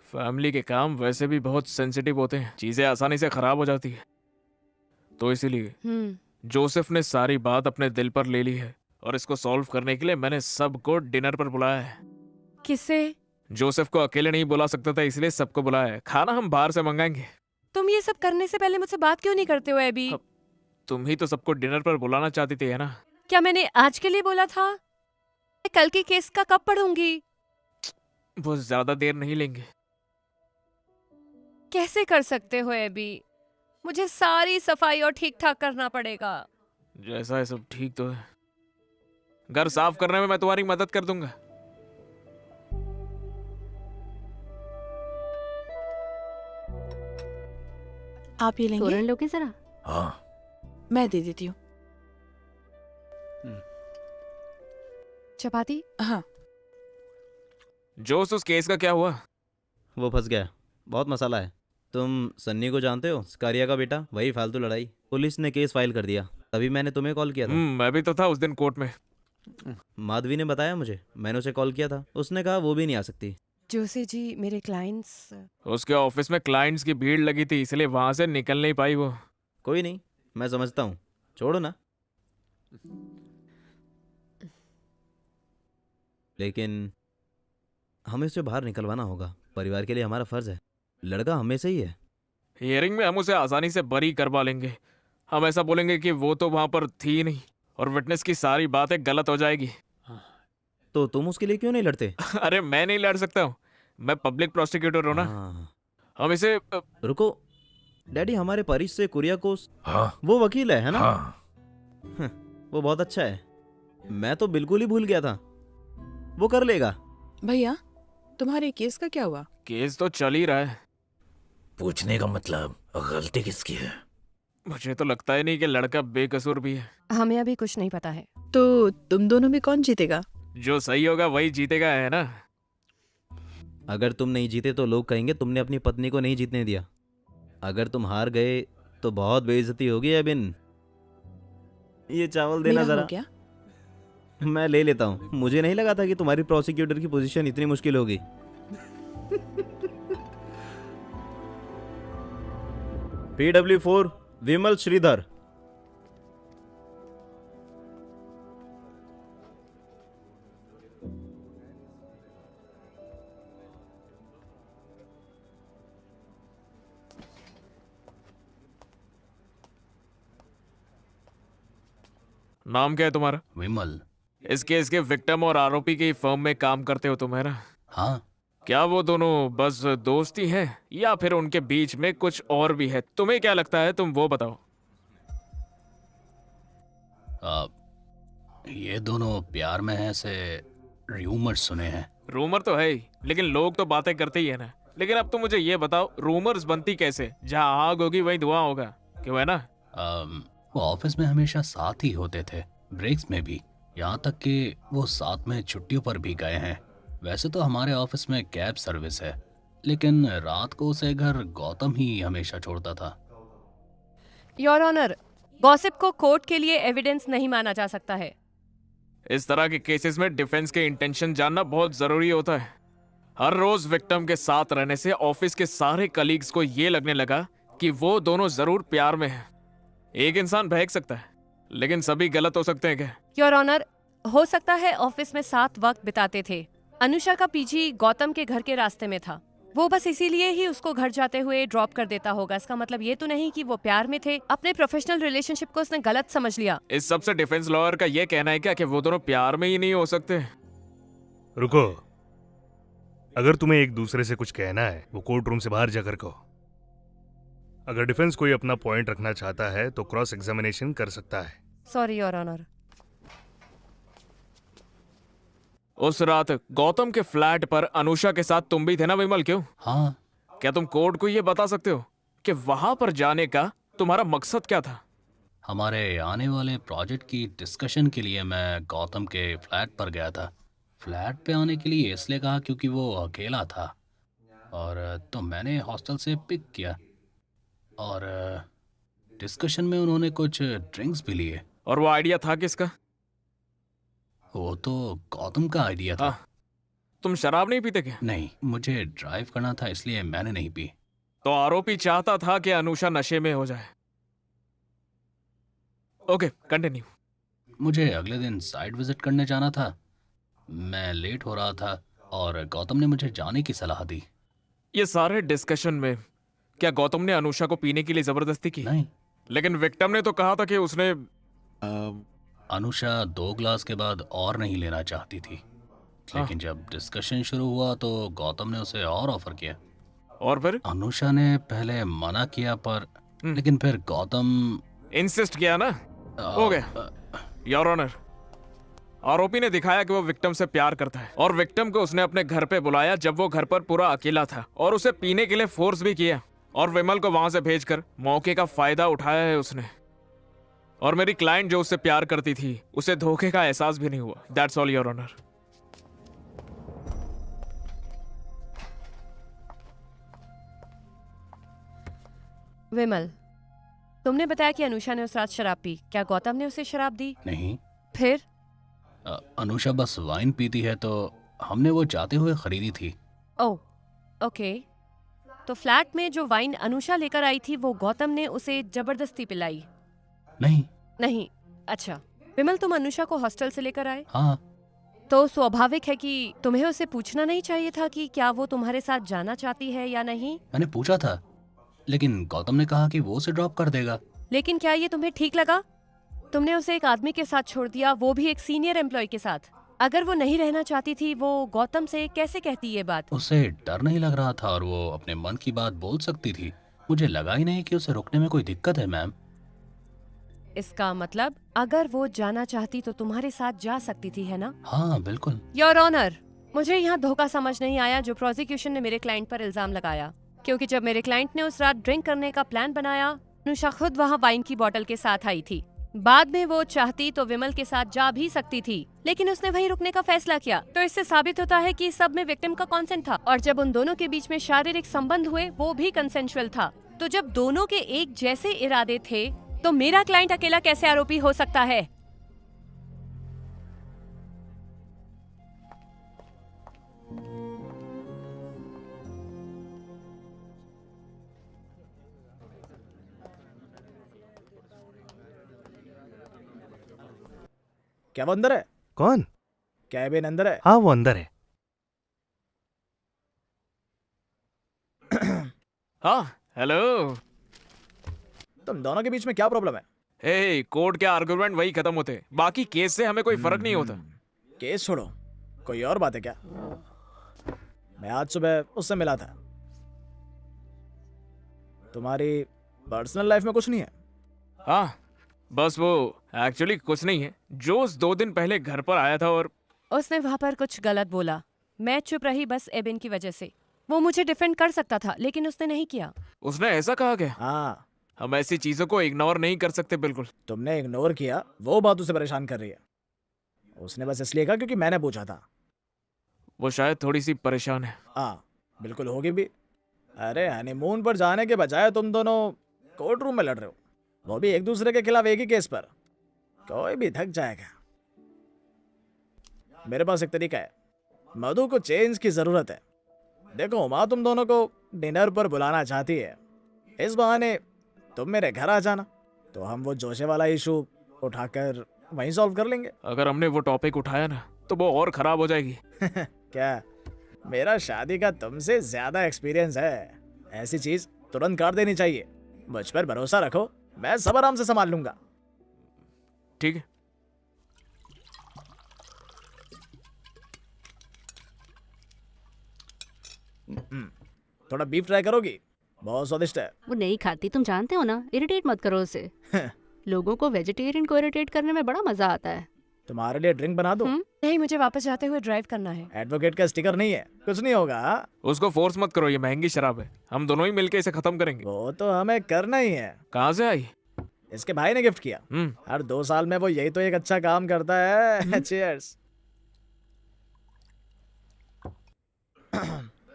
फैमिली के काम वैसे भी बहुत सेंसिटिव होते हैं, चीजें आसानी से खराब हो जाती है। तो इसीलिए जोसेफ ने सारी बात अपने दिल पर ले ली है, और इसको सॉल्व करने के लिए मैंने सबको डिनर पर बुलाया है। किसे? जोसेफ को अकेले नहीं बुला सकता था, इसलिए सबको बुलाया है। खाना हम बाहर से मंगाएंगे। तुम ये सब करने से पहले मुझसे बात क्यों नहीं करते हो एबी? तुम ही तो सबको डिनर पर बुलाना चाहती थी, है ना? क्या मैंने आज के लिए बोला था? मैं कल के केस का कब पढ़ूंगी? वो ज्यादा देर नहीं लेंगे। कैसे कर सकते हो एबी? मुझे सारी सफाई और ठीक ठाक करना पड़ेगा। जैसा है सब ठीक तो है। घर साफ करने में मैं तुम्हारी मदद कर दूंगा। आप ये लेंगे? तोरण लोगे जरा? हाँ, मैं दे देती हूँ। चपाती? हाँ। जोश, उस केस का क्या हुआ? वो फंस गया, बहुत मसाला है। तुम सन्नी को जानते हो, स्कारिया का बेटा? वही फालतू लड़ाई, पुलिस ने केस फाइल कर दिया। तभी मैंने तुम्हें कॉल किया था। मैं भी तो था उस दिन कोर्ट में। माधवी ने बताया मुझे, मैंने उसे कॉल किया था, उसने कहा वो भी नहीं आ सकती। जोसे जी, मेरे क्लाइंट्स। उसके ऑफिस में क्लाइंट्स की भीड़ लगी थी, इसलिए वहां से निकल नहीं पाई वो। कोई नहीं, मैं समझता हूँ, छोड़ो ना। लेकिन हमें उसे बाहर निकलवाना होगा, परिवार के लिए हमारा फर्ज है। लड़का हमें से ही है। हियरिंग में हम उसे आसानी से बरी करवा लेंगे। हम ऐसा बोलेंगे कि वो तो वहां पर थी नहीं, और विटनेस की सारी बातें गलत हो जाएगी। तो तुम उसके लिए क्यों नहीं लड़ते? अरे मैं नहीं लड़ सकता हूँ, मैं पब्लिक प्रोसिक्यूटर हूँ ना। हम इसे रुको डैडी, हमारे परिच से कुरियाकोस, हाँ, वो वकील है ना? हाँ। वो बहुत अच्छा है, मैं तो बिल्कुल ही भूल गया था। वो कर लेगा। भैया, तुम्हारे केस का क्या हुआ? केस तो चल ही रहा है। पूछने का मतलब गलती किसकी है? मुझे तो लगता ही नहीं कि लड़का बेकसूर भी है। हमें अभी कुछ नहीं पता है। तो तुम दोनों में कौन जीतेगा? जो सही होगा वही जीतेगा, है ना? अगर तुम नहीं जीते तो लोग कहेंगे तुमने अपनी पत्नी को नहीं जीतने दिया। अगर तुम हार गए तो बहुत बेइज्जती होगी। एबिन, ये चावल देना मेरा जरा। हो गया? मैं ले लेता हूँ। मुझे नहीं लगा था कि तुम्हारी प्रोसिक्यूटर की पोजीशन इतनी मुश्किल होगी। PW4 विमल श्रीधर। नाम क्या है तुम्हारा? विमल। इस केस के विक्टिम और आरोपी की फर्म में काम करते हो तुम, है ना? हाँ। क्या वो दोनों बस दोस्त ही हैं, या फिर उनके बीच में कुछ और भी है? तुम्हें क्या लगता है, तुम वो बताओ। ये दोनों प्यार में हैं, ऐसे रूमर्स सुने हैं। रूमर तो है ही, लेकिन लोग तो बातें करते ही है ना। लेकिन अब तुम मुझे ये बताओ, रूमर्स बनती कैसे? जहाँ आग होगी वहीं धुआं होगा, क्यों, है ना? वो ऑफिस में हमेशा साथ ही होते थे, ब्रेक्स में भी, यहाँ तक कि वो साथ में छुट्टियों पर भी गए हैं। वैसे तो हमारे ऑफिस में कैब सर्विस है, लेकिन रात को उसे घर गौतम ही हमेशा छोड़ता था। योर ऑनर, गॉसिप को कोर्ट के लिए एविडेंस नहीं माना जा सकता है। इस तरह के केसेस में डिफेंस के इंटेंशन जानना बहुत जरूरी होता है। हर रोज विक्टिम के साथ रहने से ऑफिस के सारे कलीग्स को ये लगने लगा कि वो दोनों जरूर प्यार में हैं। एक इंसान बहक सकता है, लेकिन सभी गलत हो सकते हैं क्या? योर ऑनर, हो सकता है ऑफिस में साथ वक्त बिताते थे। अनुषा का पीजी गौतम के घर के रास्ते में था। वो बस इसीलिए ही उसको घर जाते हुए ड्रॉप कर देता होगा। इसका मतलब ये तो नहीं कि वो प्यार में थे। अपने प्रोफेशनल रिलेशनशिप को उसने गलत समझ लिया। इस सबसे डिफेंस लॉयर का ये कहना है क्या कि वो दोनों प्यार में ही नहीं हो सकते? रुको, अगर तुम्हें एक दूसरे से कुछ कहना है वो कोर्ट रूम से बाहर जाकर कहो। अगर डिफेंस कोई अपना पॉइंट रखना चाहता है तो क्रॉस एग्जामिनेशन कर सकता है। Sorry your honour. उस रात गौतम के फ्लैट पर अनुषा के साथ तुम भी थे ना विमल? क्यों? हाँ। क्या तुम कोर्ट को ये बता सकते हो कि वहां पर जाने का तुम्हारा मकसद क्या था? हमारे आने वाले प्रोजेक्ट की डिस्कशन के लिए मैं गौतम के फ्लैट पर गया था। फ्लैट पे आने के लिए इसलिए कहा क्योंकि वो अकेला था, और तो मैंने हॉस्टल से पिक किया, और डिस्कशन में उन्होंने कुछ ड्रिंक्स भी लिए। और वो आइडिया था किसका? वो तो गौतम का आइडिया था। तुम शराब नहीं पीते क्या? नहीं, मुझे ड्राइव करना था इसलिए मैंने नहीं पी। तो आरोपी चाहता था कि अनुषा नशे में हो जाए। Okay, continue. मुझे अगले दिन साइट विजिट करने जाना था। मैं लेट हो रहा था और गौतम ने मुझे जाने की सलाह दी। ये सारे डिस्कशन में क्या गौतम ने अनुषा को पीने के लिए जबरदस्ती की? नहीं। लेकिन विक्टिम ने तो कहा था कि उसने अनुषा 2 ग्लास के बाद और नहीं लेना चाहती थी, लेकिन जब डिस्कशन शुरू हुआ तो गौतम ने उसे और ऑफर किया। और फिर अनुषा ने पहले मना किया, पर लेकिन फिर गौतम इंसिस्ट किया ना। हो गया योर ऑनर। आरोपी ने दिखाया कि वो विक्टिम से प्यार करता है, और विक्टिम को उसने अपने घर पे बुलाया जब वो घर पर पूरा अकेला था, और उसे पीने के लिए फोर्स भी किया, और विमल को वहां से भेजकर मौके का फायदा उठाया है उसने। और मेरी क्लाइंट जो उससे प्यार करती थी उसे धोखे का एहसास भी नहीं हुआ। That's all your honour. Vimal, तुमने बताया कि अनुषा ने उस रात शराब पी। क्या गौतम ने उसे शराब दी? नहीं। फिर? अनुषा बस वाइन पीती है तो हमने वो जाते हुए खरीदी थी। ओह, ओके। तो फ्लैट में जो वाइन अनुषा लेकर आई थी वो गौतम ने उसे जबरदस्ती पिलाई? नहीं। नहीं। अच्छा विमल, तुम अनुषा को हॉस्टल से लेकर आए? हाँ। तो स्वाभाविक है कि तुम्हें उसे पूछना नहीं चाहिए था कि क्या वो तुम्हारे साथ जाना चाहती है या नहीं? मैंने पूछा था, लेकिन गौतम ने कहा कि वो उसे ड्रॉप कर देगा। लेकिन क्या ये तुम्हें ठीक लगा? तुमने उसे एक आदमी के साथ छोड़ दिया, वो भी एक सीनियर एम्प्लॉय के साथ। अगर वो नहीं रहना चाहती थी, वो गौतम से कैसे कहती ये बात? उसे डर नहीं लग रहा था और वो अपने मन की बात बोल सकती थी। मुझे लगा ही नहीं कि उसे रोकने में कोई दिक्कत है मैम। इसका मतलब अगर वो जाना चाहती तो तुम्हारे साथ जा सकती थी, है ना? हाँ बिल्कुल। योर ऑनर, मुझे यहाँ धोखा समझ नहीं आया जो प्रोसिक्यूशन ने मेरे क्लाइंट पर इल्जाम लगाया, क्योंकि जब मेरे क्लाइंट ने उस रात ड्रिंक करने का प्लान बनाया, अनुषा खुद वहाँ वाइन की बोतल के साथ आई थी। बाद में वो चाहती तो विमल के साथ जा भी सकती थी, लेकिन उसने वहीं रुकने का फैसला किया। तो इससे साबित होता है कि सब में विक्टिम का कंसेंट था, और जब उन दोनों के बीच में शारीरिक संबंध हुए वो भी कंसेंशुअल था। तो जब दोनों के एक जैसे इरादे थे तो मेरा क्लाइंट अकेला कैसे आरोपी हो सकता है? क्या वो अंदर है? कौन? कैबिन अंदर है? हाँ वो अंदर है। हाँ हेलो। तुम दोनों के बीच में क्या प्रॉब्लम है? हे, कोर्ट के आर्गुमेंट वही खत्म होते, बाकी केस से हमें कोई फर्क नहीं होता। केस छोड़ो, कोई और बात है क्या? मैं आज सुबह उससे मिला था। तुम्हारी पर्सनल लाइफ में कुछ नहीं है? हाँ, बस वो एक्चुअली कुछ नहीं है। जोस 2 दिन पहले घर पर आया था और उसने वहाँ पर कुछ गलत बोला। मैं चुप रही बस एबिन की वजह से। वो मुझे डिफेंड कर सकता था, लेकिन उसने नहीं किया। उसने ऐसा कहा क्या? हाँ। हम ऐसी चीजों को इग्नोर नहीं कर सकते। बिल्कुल। तुमने इग्नोर किया, वो बात उसे परेशान कर रही है। उसने बस इसलिए कहा क्योंकि मैंने पूछा था। वो शायद थोड़ी सी परेशान है। हाँ बिल्कुल होगी भी। अरे हनीमून पर जाने के बजाय तुम दोनों कोर्ट रूम में लड़ रहे हो, वो भी एक दूसरे के खिलाफ एक ही केस पर। कोई भी थक जाएगा। मेरे पास एक तरीका है। मधु को चेंज की जरूरत है। देखो माँ तुम दोनों को डिनर पर बुलाना चाहती है, इस बहाने तुम मेरे घर आ जाना, तो हम वो जोशे वाला इशू उठाकर वहीं सॉल्व कर लेंगे। अगर हमने वो टॉपिक उठाया ना तो वो और खराब हो जाएगी। क्या? मेरा शादी का तुमसे ज्यादा एक्सपीरियंस है, ऐसी चीज तुरंत काट देनी चाहिए। मुझ पर भरोसा रखो, मैं सब आराम से संभाल लूंगा। ठीक है। थोड़ा बीफ ट्राई करोगी? बहुत स्वादिष्ट है। वो नहीं खाती, तुम जानते हो ना, इरिटेट मत करो उसे। लोगों को वेजिटेरियन को इरिटेट करने में बड़ा मजा आता है। तुम्हारे लिए ड्रिंक बना दो? नहीं, मुझे वापस जाते हुए ड्राइव करना है। एडवोकेट का स्टिकर नहीं है, कुछ नहीं होगा। उसको फोर्स मत करो, ये महंगी शराब है, हम दोनों ही मिलके इसे खत्म करेंगे। वो तो हमें करना ही है। कहाँ से आई? इसके भाई ने गिफ्ट किया। हर 2 साल में वो यही तो एक अच्छा काम करता है। चीयर्स।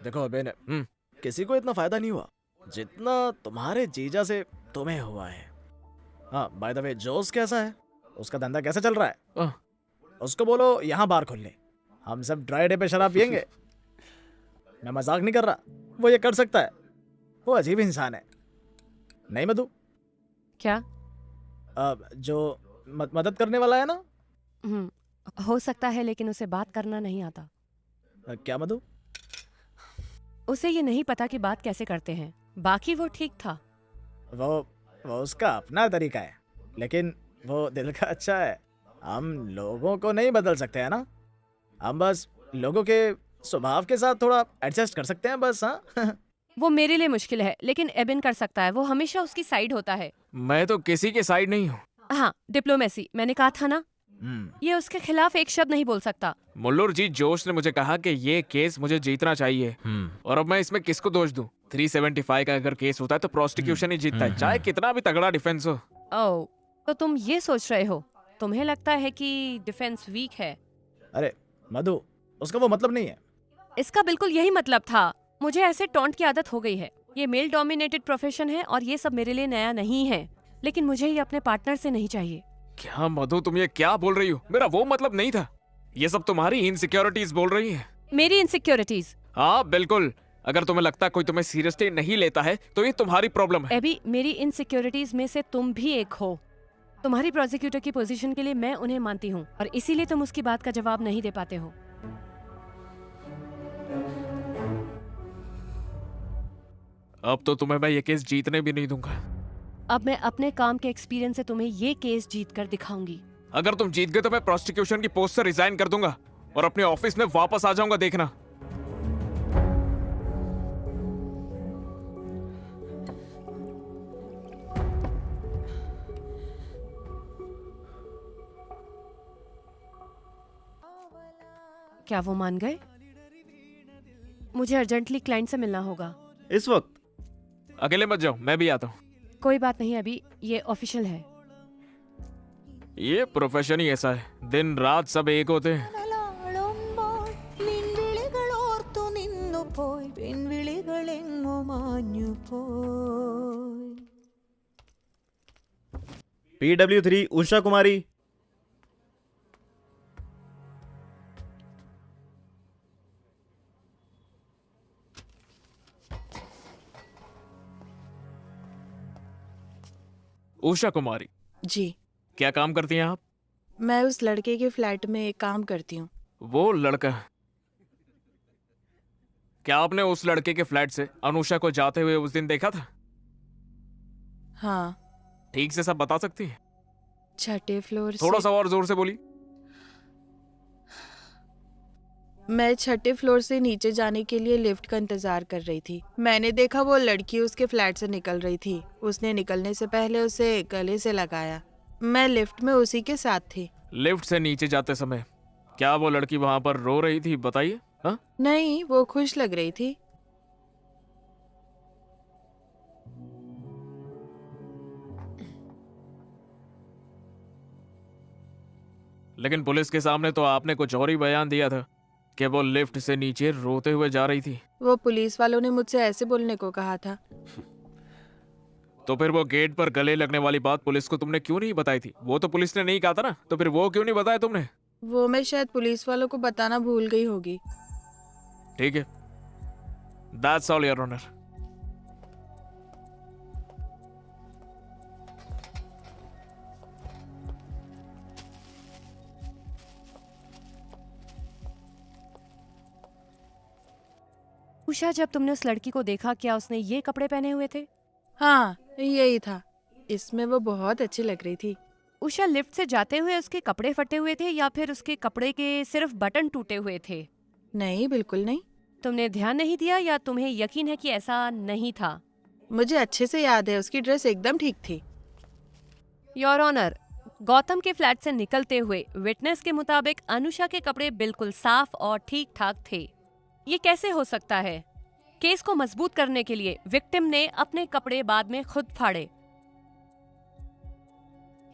देखो बेन, किसी को इतना फायदा नहीं हुआ जितना तुम्हारे जीजा से तुम्हें हुआ है। हाँ, बाय द वे, जोश कैसा है? उसका धंधा कैसा चल रहा है? उसको बोलो यहाँ बार खोल ले, हम सब ड्राई डे पे शराब पियेंगे। मैं मजाक नहीं कर रहा, वो ये कर सकता है। वो अजीब इंसान है, नहीं मधु? क्या? जो मदद करने वाला है ना। हो सकता है, लेकिन उसे बात करना नहीं आता। क्या मधु? उसे ये नहीं पता कि बात कैसे करते हैं। बाकी वो ठीक था। वो उसका अपना तरीका है, लेकिन वो दिल का अच्छा है। हम लोगों को नहीं बदल सकते हैं ना, हम बस लोगों के स्वभाव के साथ थोड़ा एडजस्ट कर सकते हैं बस। हाँ। वो मेरे लिए मुश्किल है, लेकिन एबिन कर सकता है। वो हमेशा उसकी साइड होता है। मैं तो किसी के साइड नहीं हूँ। हाँ, डिप्लोमेसी, मैंने कहा था ना। ये उसके खिलाफ एक शब्द नहीं बोल सकता। मुल्लुर जी, जोश ने मुझे कहा कि ये केस मुझे जीतना चाहिए, और अब मैं इसमें किसको दोष दूं? 375 का अगर केस होता है तो प्रोसिक्यूशन ही जीतता है, चाहे कितना भी तगड़ा डिफेंस हो। ओह, तो तुम ये सोच रहे हो? तुम्हें लगता है कि डिफेंस वीक है? अरे मधु, उसका वो मतलब नहीं है। इसका बिल्कुल यही मतलब था। मुझे ऐसे टॉन्ट की आदत हो गई है। ये मेल डोमिनेटेड प्रोफेशन है और ये सब मेरे लिए नया नहीं है, लेकिन मुझे ये अपने पार्टनर से नहीं चाहिए। क्या मधु, तुम ये क्या बोल रही हो? मेरा वो मतलब नहीं था। ये सब तुम्हारी इनसिक्योरिटीज बोल रही हैं। मेरी इनसिक्योरिटीज? हाँ बिल्कुल। अगर तुम्हें लगता है कोई तुम्हें सीरियसली नहीं लेता है तो ये तुम्हारी प्रॉब्लम है। एबी, मेरी इनसिक्योरिटीज में से तुम भी एक हो। तुम्हारी प्रोसिक्यूटर की पोजीशन के लिए मैं उन्हें मानती हूँ, और इसीलिए तुम उसकी बात का जवाब नहीं दे पाते हो। अब तो तुम्हें मैं ये केस जीतने भी नहीं दूंगा। अब मैं अपने काम के एक्सपीरियंस से तुम्हें ये केस जीत कर दिखाऊंगी। अगर तुम जीत गए तो मैं प्रोसिक्यूशन की पोस्ट से रिजाइन कर दूंगा और अपने ऑफिस में वापस आ जाऊंगा, देखना। क्या वो मान गए? मुझे अर्जेंटली क्लाइंट से मिलना होगा। इस वक्त? अकेले मत जाओ, मैं भी आता हूँ। कोई बात नहीं, अभी ये ऑफिशियल है। ये प्रोफेशन ही ऐसा है, दिन रात सब एक होते हैं। PW3 उषा कुमारी। उषा कुमारी जी। क्या काम करती हैं आप? मैं उस लड़के के फ्लैट में काम करती हूँ। वो लड़का? क्या आपने उस लड़के के फ्लैट से अनुषा को जाते हुए उस दिन देखा था? हाँ। ठीक से सब बता सकती है? 6ठे फ्लोर से। थोड़ा सा और जोर से बोली। मैं 6ठे फ्लोर से नीचे जाने के लिए लिफ्ट का इंतजार कर रही थी। मैंने देखा वो लड़की उसके फ्लैट से निकल रही थी। उसने निकलने से पहले उसे गले से लगाया। मैं लिफ्ट में उसी के साथ थी। लिफ्ट से नीचे जाते समय क्या वो लड़की वहां पर रो रही थी, बताइए? हाँ? नहीं, वो खुश लग रही थी। लेकिन पुलिस के सामने तो आपने कुछ और ही बयान दिया था कि वो लिफ्ट से नीचे रोते हुए जा रही थी। वो पुलिस वालों ने मुझसे ऐसे बोलने को कहा था। तो फिर वो गेट पर गले लगने वाली बात पुलिस को तुमने क्यों नहीं बताई थी? वो तो पुलिस ने नहीं कहा था ना, तो फिर वो क्यों नहीं बताया तुमने? वो मैं शायद पुलिस वालों को बताना भूल गई होगी। ठीक है, that's all your honour. Usha, जब तुमने उस लड़की को देखा, क्या उसने ये कपड़े पहने हुए थे? हाँ, यही था। इसमें वो बहुत अच्छी लग रही थी। उषा, लिफ्ट से जाते हुए उसके कपड़े फटे हुए थे या फिर उसके कपड़े के सिर्फ बटन टूटे हुए थे? नहीं, बिल्कुल नहीं। तुमने ध्यान नहीं दिया या तुम्हें यकीन है कि ऐसा नहीं था? मुझे अच्छे से याद है, उसकी ड्रेस एकदम ठीक थी। योर ऑनर, गौतम के फ्लैट से निकलते हुए विटनेस के मुताबिक अनुषा के कपड़े बिल्कुल साफ और ठीक ठाक थे। ये कैसे हो सकता है? केस को मजबूत करने के लिए विक्टिम ने अपने कपड़े बाद में खुद फाड़े।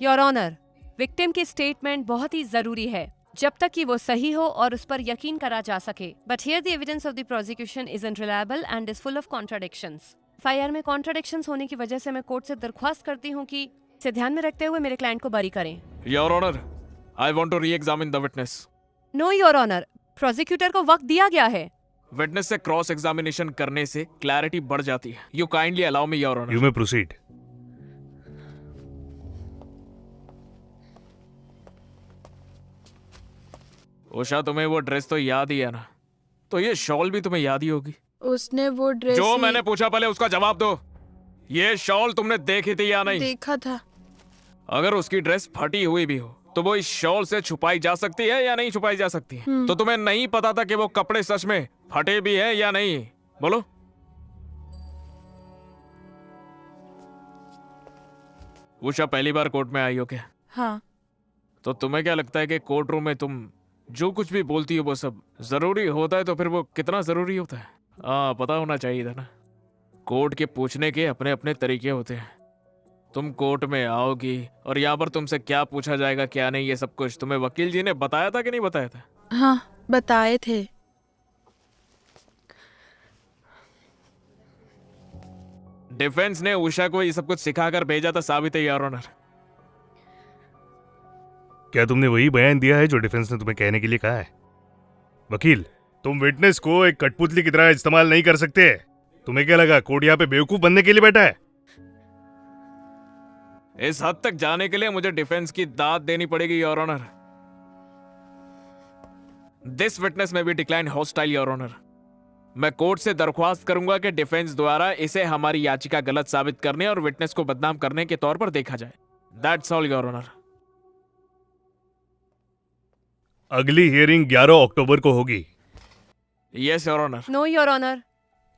योर ऑनर, विक्टिम की स्टेटमेंट बहुत ही जरूरी है जब तक कि वो सही हो और उस पर यकीन करा जा सके। But here the evidence of the prosecution isn't reliable and is full of contradictions. FIR में कॉन्ट्राडिक्शंस होने की वजह से मैं कोर्ट से दरख्वास्त करती हूँ कि इसे ध्यान में रखते हुए मेरे क्लाइंट को बरी करें। Your honour, I want to re-examine the witness. No your honour, prosecutor को वक्त दिया गया है। विटनेस से क्रॉस एग्जामिनेशन करने से क्लैरिटी बढ़ जाती है। You kindly allow me your honour. You may proceed. Usha, तुम्हें वो ड्रेस तो याद ही है ना? तो ये शॉल भी तुम्हें याद ही होगी। उसने वो ड्रेस जो मैंने पूछा पहले उसका जवाब दो। ये शॉल तुमने देखी थी या नहीं? देखा था। अगर उसकी ड्रेस फटी हुई भी हो तो वो इस शॉल से छुपाई जा सकती है या नहीं छुपाई जा सकती है? तो तुम्हें नहीं पता था कि वो कपड़े सच में फटे भी है या नहीं? बोलो। उषा, पहली बार कोर्ट में आई हो क्या? हाँ। तो तुम्हें क्या लगता है कि कोर्ट रूम में तुम जो कुछ भी बोलती हो वो सब जरूरी होता है? तो फिर वो कितना जरूरी होता है? पता होना चाहिए था ना। कोर्ट के पूछने के अपने अपने तरीके होते हैं। तुम कोर्ट में आओगी और यहाँ पर तुमसे क्या पूछा जाएगा क्या नहीं, ये सब कुछ तुम्हें वकील जी ने बताया था कि नहीं बताया था? हाँ, बताए थे। डिफेंस ने उषा को ये सब कुछ सिखाकर भेजा था, साबित है योर ऑनर। क्या तुमने वही बयान दिया है जो डिफेंस ने तुम्हें कहने के लिए कहा है? वकील, तुम विटनेस को एक कठपुतली की तरह इस्तेमाल नहीं कर सकते। तुम्हें क्या लगा कोर्ट यहाँ पे बेवकूफ बनने के लिए बैठा है? इस हद तक जाने के लिए मुझे डिफेंस की दाद देनी पड़ेगी योर ऑनर। दिस विटनेस में भी डिक्लाइन हॉस्टाइल योर ऑनर। मैं कोर्ट से दरख्वास्त करूंगा कि डिफेंस द्वारा इसे हमारी याचिका गलत साबित करने और विटनेस को बदनाम करने के तौर पर देखा जाए। That's all your honour. अगली हियरिंग 11 अक्टूबर को होगी। Yes your honour. No your honour.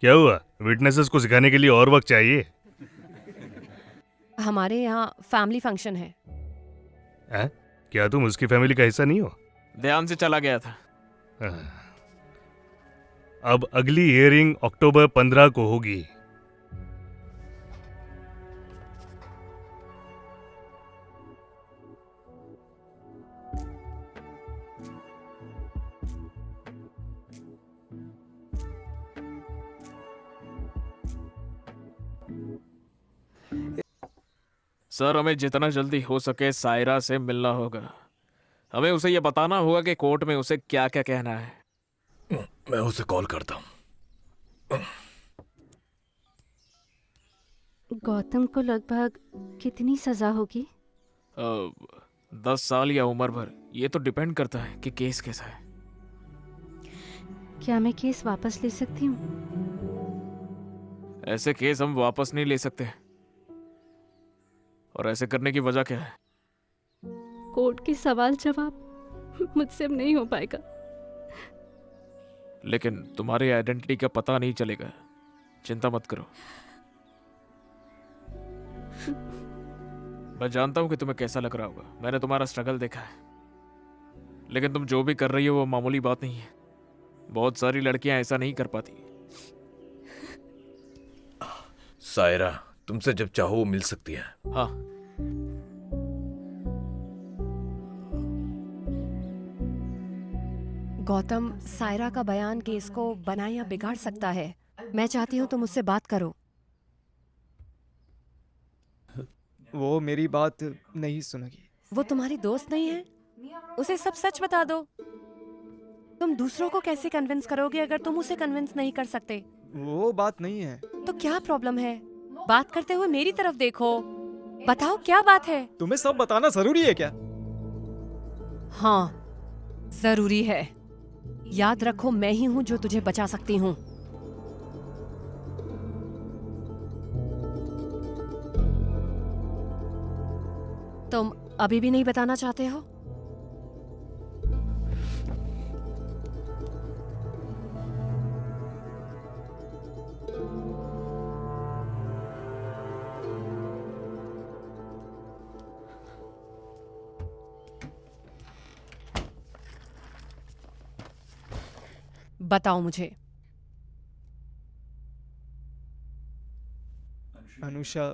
क्या हुआ? विटनेसेस को सिखाने के लिए और वक्त चाहिए? हमारे यहाँ फैमिली फंक्शन है। क्या तुम उसकी फैमिली का हिस्सा नहीं हो? ध्यान से चला गया था। अब अगली हियरिंग अक्टूबर 15 को होगी। सर, हमें जितना जल्दी हो सके सायरा से मिलना होगा। हमें उसे यह बताना होगा कि कोर्ट में उसे क्या क्या कहना है। मैं उसे कॉल करता हूँ। गौतम को लगभग कितनी सजा होगी? 10 साल या उम्र भर, ये तो डिपेंड करता है कि केस कैसा है। क्या मैं केस वापस ले सकती हूँ? ऐसे केस हम वापस नहीं ले सकते। और ऐसे करने की वजह क्या है? कोर्ट के सवाल जवाब मुझसे अब नहीं हो पाएगा। लेकिन तुम्हारी आइडेंटिटी का पता नहीं चलेगा। चिंता मत करो। मैं जानता हूं कि तुम्हें कैसा लग रहा होगा। मैंने तुम्हारा स्ट्रगल देखा है। लेकिन तुम जो भी कर रही हो वो मामूली बात नहीं है। बहुत सारी लड़कियां ऐसा नहीं कर पाती। सायरा तुमसे जब चाहो वो मिल सकती है। हाँ। गौतम, सायरा का बयान केस को बना या बिगाड़ सकता है। मैं चाहती हूँ तुम उससे बात करो। वो मेरी बात नहीं सुनेगी। वो तुम्हारी दोस्त नहीं है? उसे सब सच बता दो। तुम दूसरों को कैसे कन्विंस करोगे अगर तुम उसे कन्विंस नहीं कर सकते? वो बात नहीं है। तो क्या प्रॉब्लम है? बात करते हुए मेरी तरफ देखो। बताओ क्या बात है? तुम्हें सब बताना जरूरी है क्या? हाँ, जरूरी है। याद रखो, मैं ही हूँ जो तुझे बचा सकती हूँ। तुम अभी भी नहीं बताना चाहते हो? बताओ मुझे। अनुषा,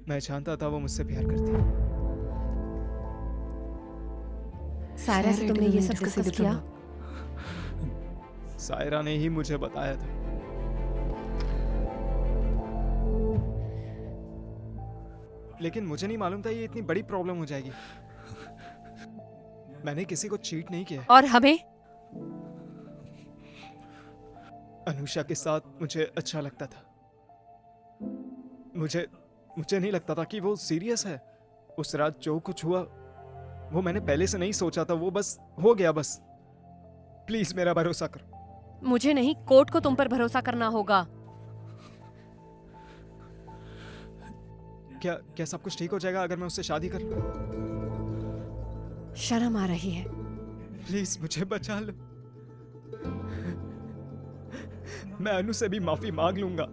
मैं जानता था वो मुझसे प्यार करती है। सायरा से तुमने ये सब डिस्कस किया? सायरा ने ही मुझे बताया था। लेकिन मुझे नहीं मालूम था ये इतनी बड़ी प्रॉब्लम हो जाएगी। मैंने किसी को चीट नहीं किया। और हमें? अनुषा के साथ मुझे अच्छा लगता था। मुझे नहीं लगता था कि वो सीरियस है। उस रात जो कुछ हुआ वो मैंने पहले से नहीं सोचा था, वो बस हो गया बस। प्लीज मेरा भरोसा करो। मुझे नहीं, कोर्ट को तुम पर भरोसा करना होगा। क्या सब कुछ ठीक हो जाएगा अगर मैं उससे शादी कर लूं? शर्म आ रही है। प्लीज मुझे बचा लो। मैं अनु से भी माफी मांग लूंगा।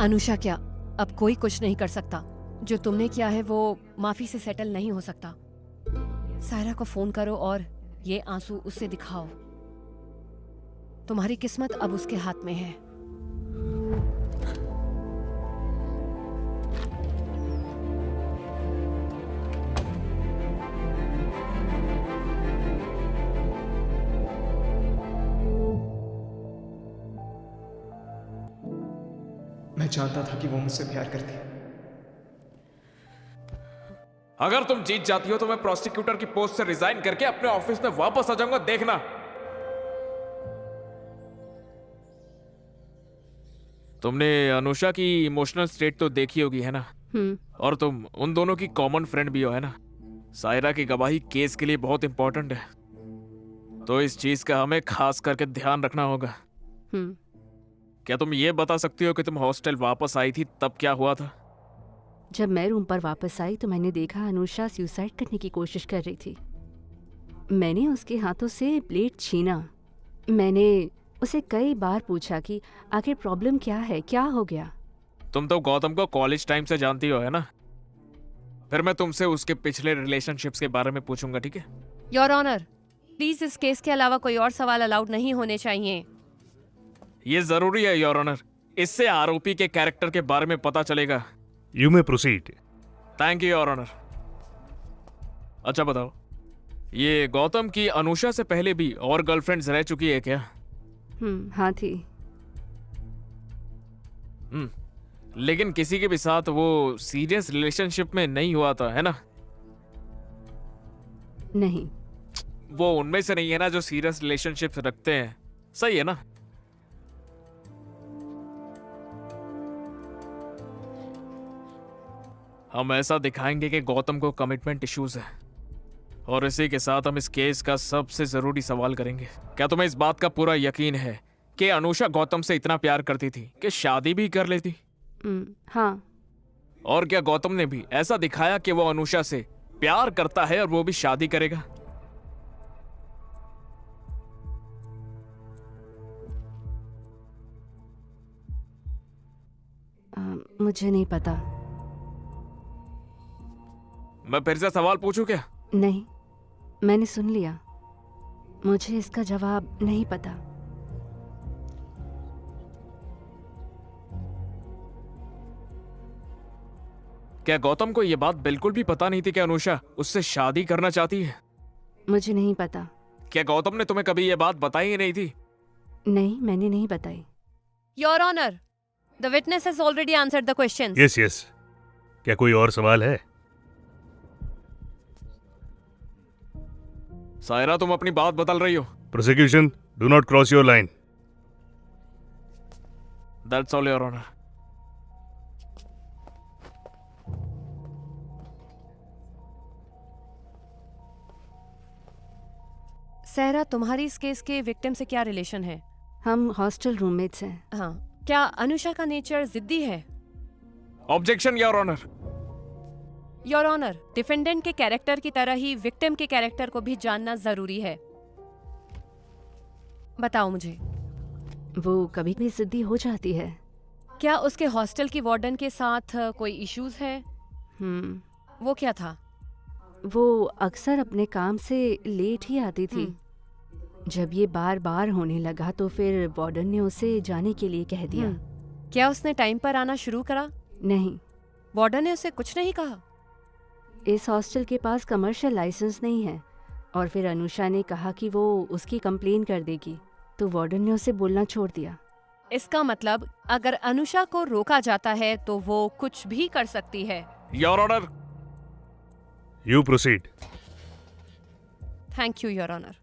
अनुषा क्या, अब कोई कुछ नहीं कर सकता। जो तुमने किया है वो माफी से सेटल नहीं हो सकता। सायरा को फोन करो और ये आंसू उससे दिखाओ। तुम्हारी किस्मत अब उसके हाथ में है। मैं जानता था कि वो मुझसे प्यार करती है। अगर तुम जीत जाती हो तो मैं प्रोसिक्यूटर की पोस्ट से रिजाइन करके अपने ऑफिस में वापस आ जाऊंगा, देखना। तुमने अनुषा की इमोशनल स्टेट तो देखी होगी, है ना? और तुम उन दोनों की कॉमन फ्रेंड भी हो, है ना? सायरा की गवाही केस के लिए बहुत इंपॉर्टेंट है, तो इस चीज का हमें खास करके ध्यान रखना होगा। क्या तुम ये बता सकती हो कि तुम हॉस्टल वापस आई थी तब क्या हुआ था? जब मैं रूम पर वापस आई तो मैंने देखा अनुषा सुसाइड करने की कोशिश कर रही थी। मैंने उसके हाथों से ब्लेड छीना। मैंने उसे कई बार पूछा कि आखिर प्रॉब्लम क्या है, क्या हो गया। तुम तो गौतम को कॉलेज टाइम से जानती हो, है ना? फिर मैं तुमसे उसके पिछले रिलेशनशिप्स के बारे में पूछूंगा, ठीक है? योर ऑनर, प्लीज इस केस के अलावा कोई और सवाल अलाउड नहीं होने चाहिए। ये जरूरी है योर ऑनर, इससे आरोपी के कैरेक्टर के बारे में पता चलेगा। You may proceed. Thank you your honour. अच्छा बताओ, ये गौतम की अनुषा से पहले भी और गर्लफ्रेंड्स रह चुकी है क्या? हाँ थी। लेकिन किसी के भी साथ वो सीरियस रिलेशनशिप में नहीं हुआ था, है ना? नहीं। वो उनमें से नहीं है ना जो सीरियस रिलेशनशिप रखते हैं, सही है ना? हम ऐसा दिखाएंगे कि गौतम को कमिटमेंट इश्यूज है, और इसी के साथ हम इस केस का सबसे जरूरी सवाल करेंगे। क्या तुम्हें इस बात का पूरा यकीन है कि अनुषा गौतम से इतना प्यार करती थी कि शादी भी कर लेती? हाँ। और क्या गौतम ने भी ऐसा दिखाया कि वो अनुषा से प्यार करता है और वो भी शादी करेगा? मुझे नहीं पता। मैं फिर से सवाल पूछूं क्या? नहीं, मैंने सुन लिया। मुझे इसका जवाब नहीं पता। क्या गौतम को यह बात बिल्कुल भी पता नहीं थी कि अनुषा उससे शादी करना चाहती है? मुझे नहीं पता। क्या गौतम ने तुम्हें कभी यह बात बताई ही नहीं थी? नहीं, मैंने नहीं बताई। Your honour, the witness has already answered the questions. Yes yes. क्या कोई और सवाल है? सायरा, तुम अपनी बात बदल रही हो। Prosecution, do not cross your line. That's all your honour. Saira, तुम्हारी इस केस के विक्टिम से क्या रिलेशन है? हम हॉस्टल रूममेट्स हैं। हाँ। क्या अनुषा का नेचर जिद्दी है? Objection your honour. Your honour, defendant के कैरेक्टर की तरह ही विक्टिम के कैरेक्टर को भी जानना जरूरी है। बताओ मुझे, वो कभी भी जिद्दी हो जाती है। क्या उसके हॉस्टल की वार्डन के साथ कोई इश्यूज है? वो क्या था? वो अक्सर अपने काम से लेट ही आती थी। जब ये बार बार होने लगा तो फिर वार्डन ने उसे जाने के लिए कह दिया। क्या उसने टाइम पर आना शुरू करा? नहीं, वार्डन ने उसे कुछ नहीं कहा? इस हॉस्टल के पास कमर्शियल लाइसेंस नहीं है और फिर अनुषा ने कहा कि वो उसकी कंप्लेन कर देगी, तो वार्डन ने उसे बोलना छोड़ दिया। इसका मतलब अगर अनुषा को रोका जाता है तो वो कुछ भी कर सकती है। Your honour. You proceed. Thank you your honour.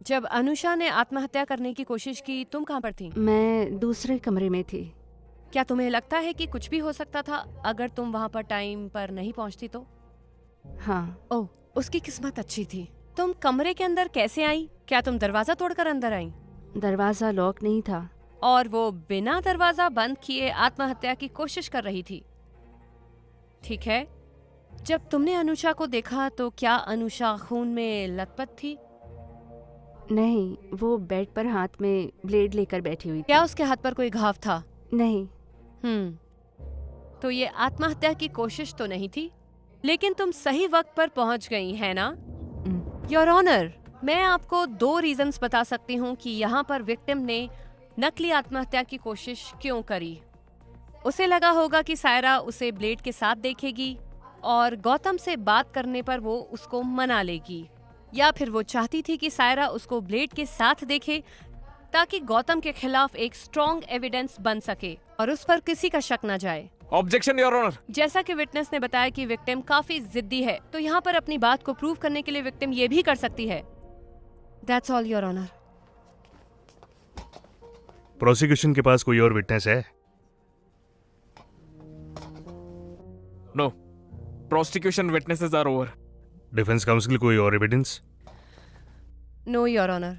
जब अनुषा ने आत्महत्या करने की कोशिश की, तुम कहाँ पर थी? मैं दूसरे कमरे में थी। क्या तुम्हें लगता है कि कुछ भी हो सकता था अगर तुम वहाँ पर टाइम पर नहीं पहुँचती तो? हाँ। ओह, उसकी किस्मत अच्छी थी। तुम कमरे के अंदर कैसे आई? क्या तुम दरवाजा तोड़कर अंदर आई? दरवाजा लॉक नहीं था और वो बिना दरवाजा बंद किए आत्महत्या की कोशिश कर रही थी। ठीक है, जब तुमने अनुषा को देखा तो क्या अनुषा खून में लथपथ थी? नहीं, वो बेड पर हाथ में ब्लेड लेकर बैठी हुई थी। क्या उसके हाथ पर कोई घाव था? नहीं। तो ये आत्महत्या की कोशिश तो नहीं थी, लेकिन तुम सही वक्त पर पहुंच गई है ना? योर ऑनर, मैं आपको 2 रीजंस बता सकती हूँ कि यहाँ पर विक्टिम ने नकली आत्महत्या की कोशिश क्यों करी। उसे लगा होगा कि सायरा उसे ब्लेड के साथ देखेगी और गौतम से बात करने पर वो उसको मना लेगी, या फिर वो चाहती थी कि सायरा उसको ब्लेड के साथ देखे ताकि गौतम के खिलाफ एक स्ट्रॉन्ग एविडेंस बन सके और उस पर किसी का शक न जाए। Objection your honour. जैसा कि विटनेस ने बताया कि विक्टिम काफी जिद्दी है, तो यहाँ पर अपनी बात को प्रूव करने के लिए विक्टिम ये भी कर सकती है। That's all your honour. Prosecution के पास कोई और विटनेस है? No, prosecution witnesses are over. Defence counsel कोई और evidence? No your honour.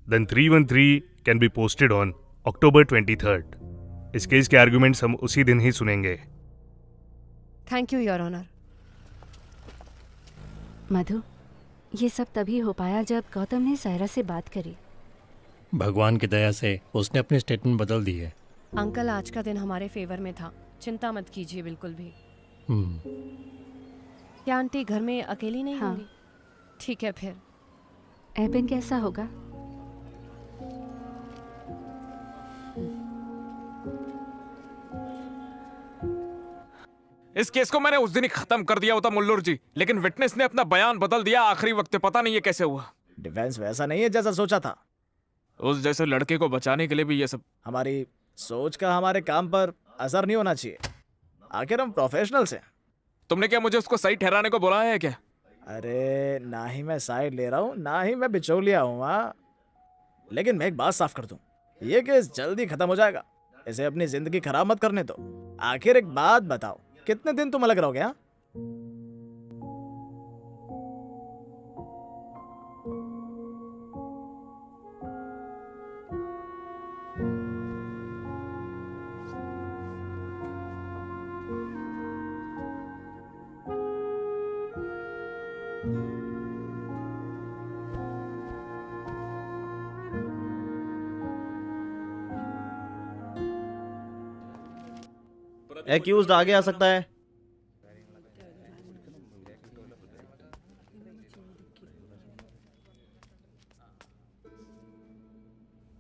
Then 313 can be posted on October 23rd। इस केस के आर्गुमेंट्स हम उसी दिन ही सुनेंगे। Thank you your honour. Madhu, ये सब तभी हो पाया जब गौतम ने सायरा से बात करी। भगवान की दया से उसने अपनी स्टेटमेंट बदल दी है। अंकल, आज का दिन हमारे फेवर में था, चिंता मत कीजिए बिल्कुल भी। क्या आंटी घर में अकेली नहीं होंगी? ठीक है फिर। एबिन कैसा होगा? इस केस को मैंने उस दिन ही खत्म कर दिया होता मुल्लुर जी, लेकिन विटनेस ने अपना बयान बदल दिया आखिरी वक्त पे। पता नहीं ये कैसे हुआ। डिफेंस वैसा नहीं है जैसा सोचा था। उस जैसे लड़के को बचाने के लिए भी ये सब। हमारी सोच का हमारे काम पर असर नहीं होना चाहिए, आखिर हम प्रोफेशनल्स हैं। तुमने क्या मुझे उसको सही ठहराने को बुलाया है क्या? अरे ना ही मैं साइड ले रहा हूँ, ना ही मैं बिचौलिया हूँ। लेकिन मैं एक बात साफ कर दूं, ये केस जल्दी खत्म हो जाएगा। इसे अपनी जिंदगी खराब मत करने दो। आखिर एक बात बताओ, कितने दिन तुम अलग रहोगे? हाँ, एक्यूज्ड आगे आ सकता है।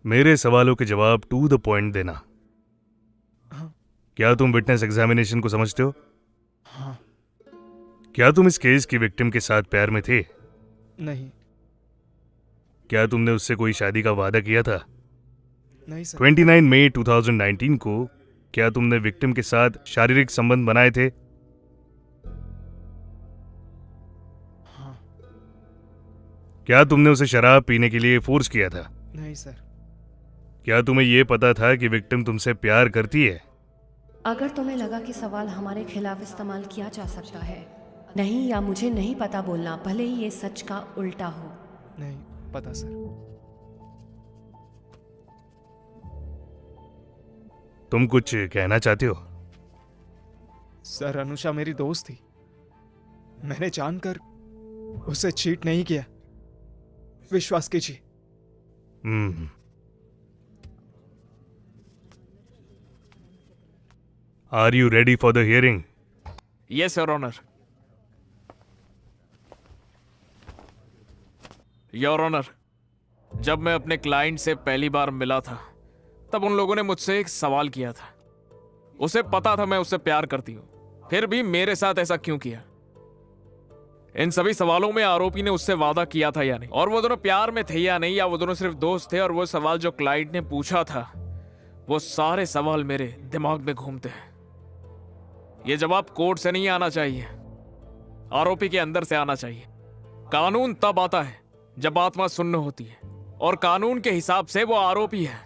मेरे सवालों के जवाब टू द पॉइंट देना। क्या तुम विटनेस एग्जामिनेशन को समझते हो? हाँ। क्या तुम इस केस की विक्टिम के साथ प्यार में थे? नहीं। क्या तुमने उससे कोई शादी का वादा किया था? नहीं सर। 29 मई 2019 को क्या तुमने विक्टिम के साथ शारीरिक संबंध बनाए थे? हाँ। क्या तुमने उसे शराब पीने के लिए फोर्स किया था? नहीं सर। क्या तुम्हें यह पता था कि विक्टिम तुमसे प्यार करती है? अगर तुम्हें लगा कि सवाल हमारे खिलाफ इस्तेमाल किया जा सकता है, नहीं या मुझे नहीं पता बोलना, भले ही ये सच का उल्टा हो। नहीं पता सर। तुम कुछ कहना चाहते हो? सर, अनुषा मेरी दोस्त थी। मैंने जानकर उसे चीट नहीं किया, विश्वास कीजिए। Are you ready for the hearing? Yes your honour. Your honour, जब मैं अपने क्लाइंट से पहली बार मिला था तब उन लोगों ने मुझसे एक सवाल किया था। उसे पता था मैं उससे प्यार करती हूं, फिर भी मेरे साथ ऐसा क्यों किया? इन सभी सवालों में आरोपी ने उससे वादा किया था या नहीं, और वो दोनों प्यार में थे या नहीं, या वो दोनों सिर्फ दोस्त थे। और वो सवाल जो क्लाइंट ने पूछा था, वो सारे सवाल मेरे दिमाग में घूमते हैं। ये जवाब कोर्ट से नहीं आना चाहिए, आरोपी के अंदर से आना चाहिए। कानून तब आता है जब आत्मा सुन्न होती है, और कानून के हिसाब से वो आरोपी है।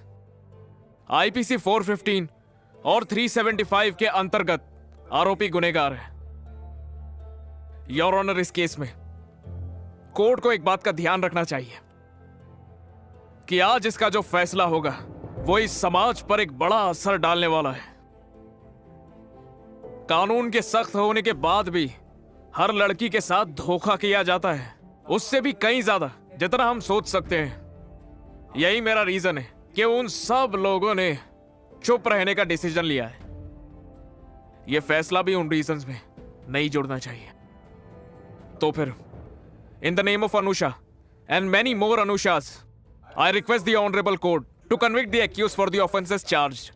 आईपीसी 415 और 375 के अंतर्गत आरोपी गुनहगार है। योर ऑनर, इस केस में कोर्ट को एक बात का ध्यान रखना चाहिए कि आज इसका जो फैसला होगा वो इस समाज पर एक बड़ा असर डालने वाला है। कानून के सख्त होने के बाद भी हर लड़की के साथ धोखा किया जाता है, उससे भी कहीं ज्यादा जितना हम सोच सकते हैं। यही मेरा रीजन है कि उन सब लोगों ने चुप रहने का डिसीजन लिया है। यह फैसला भी उन रीजंस में नहीं जुड़ना चाहिए। तो फिर in the name of Anusha and many more Anushas, I request the honourable court to convict the accused for the offences charged,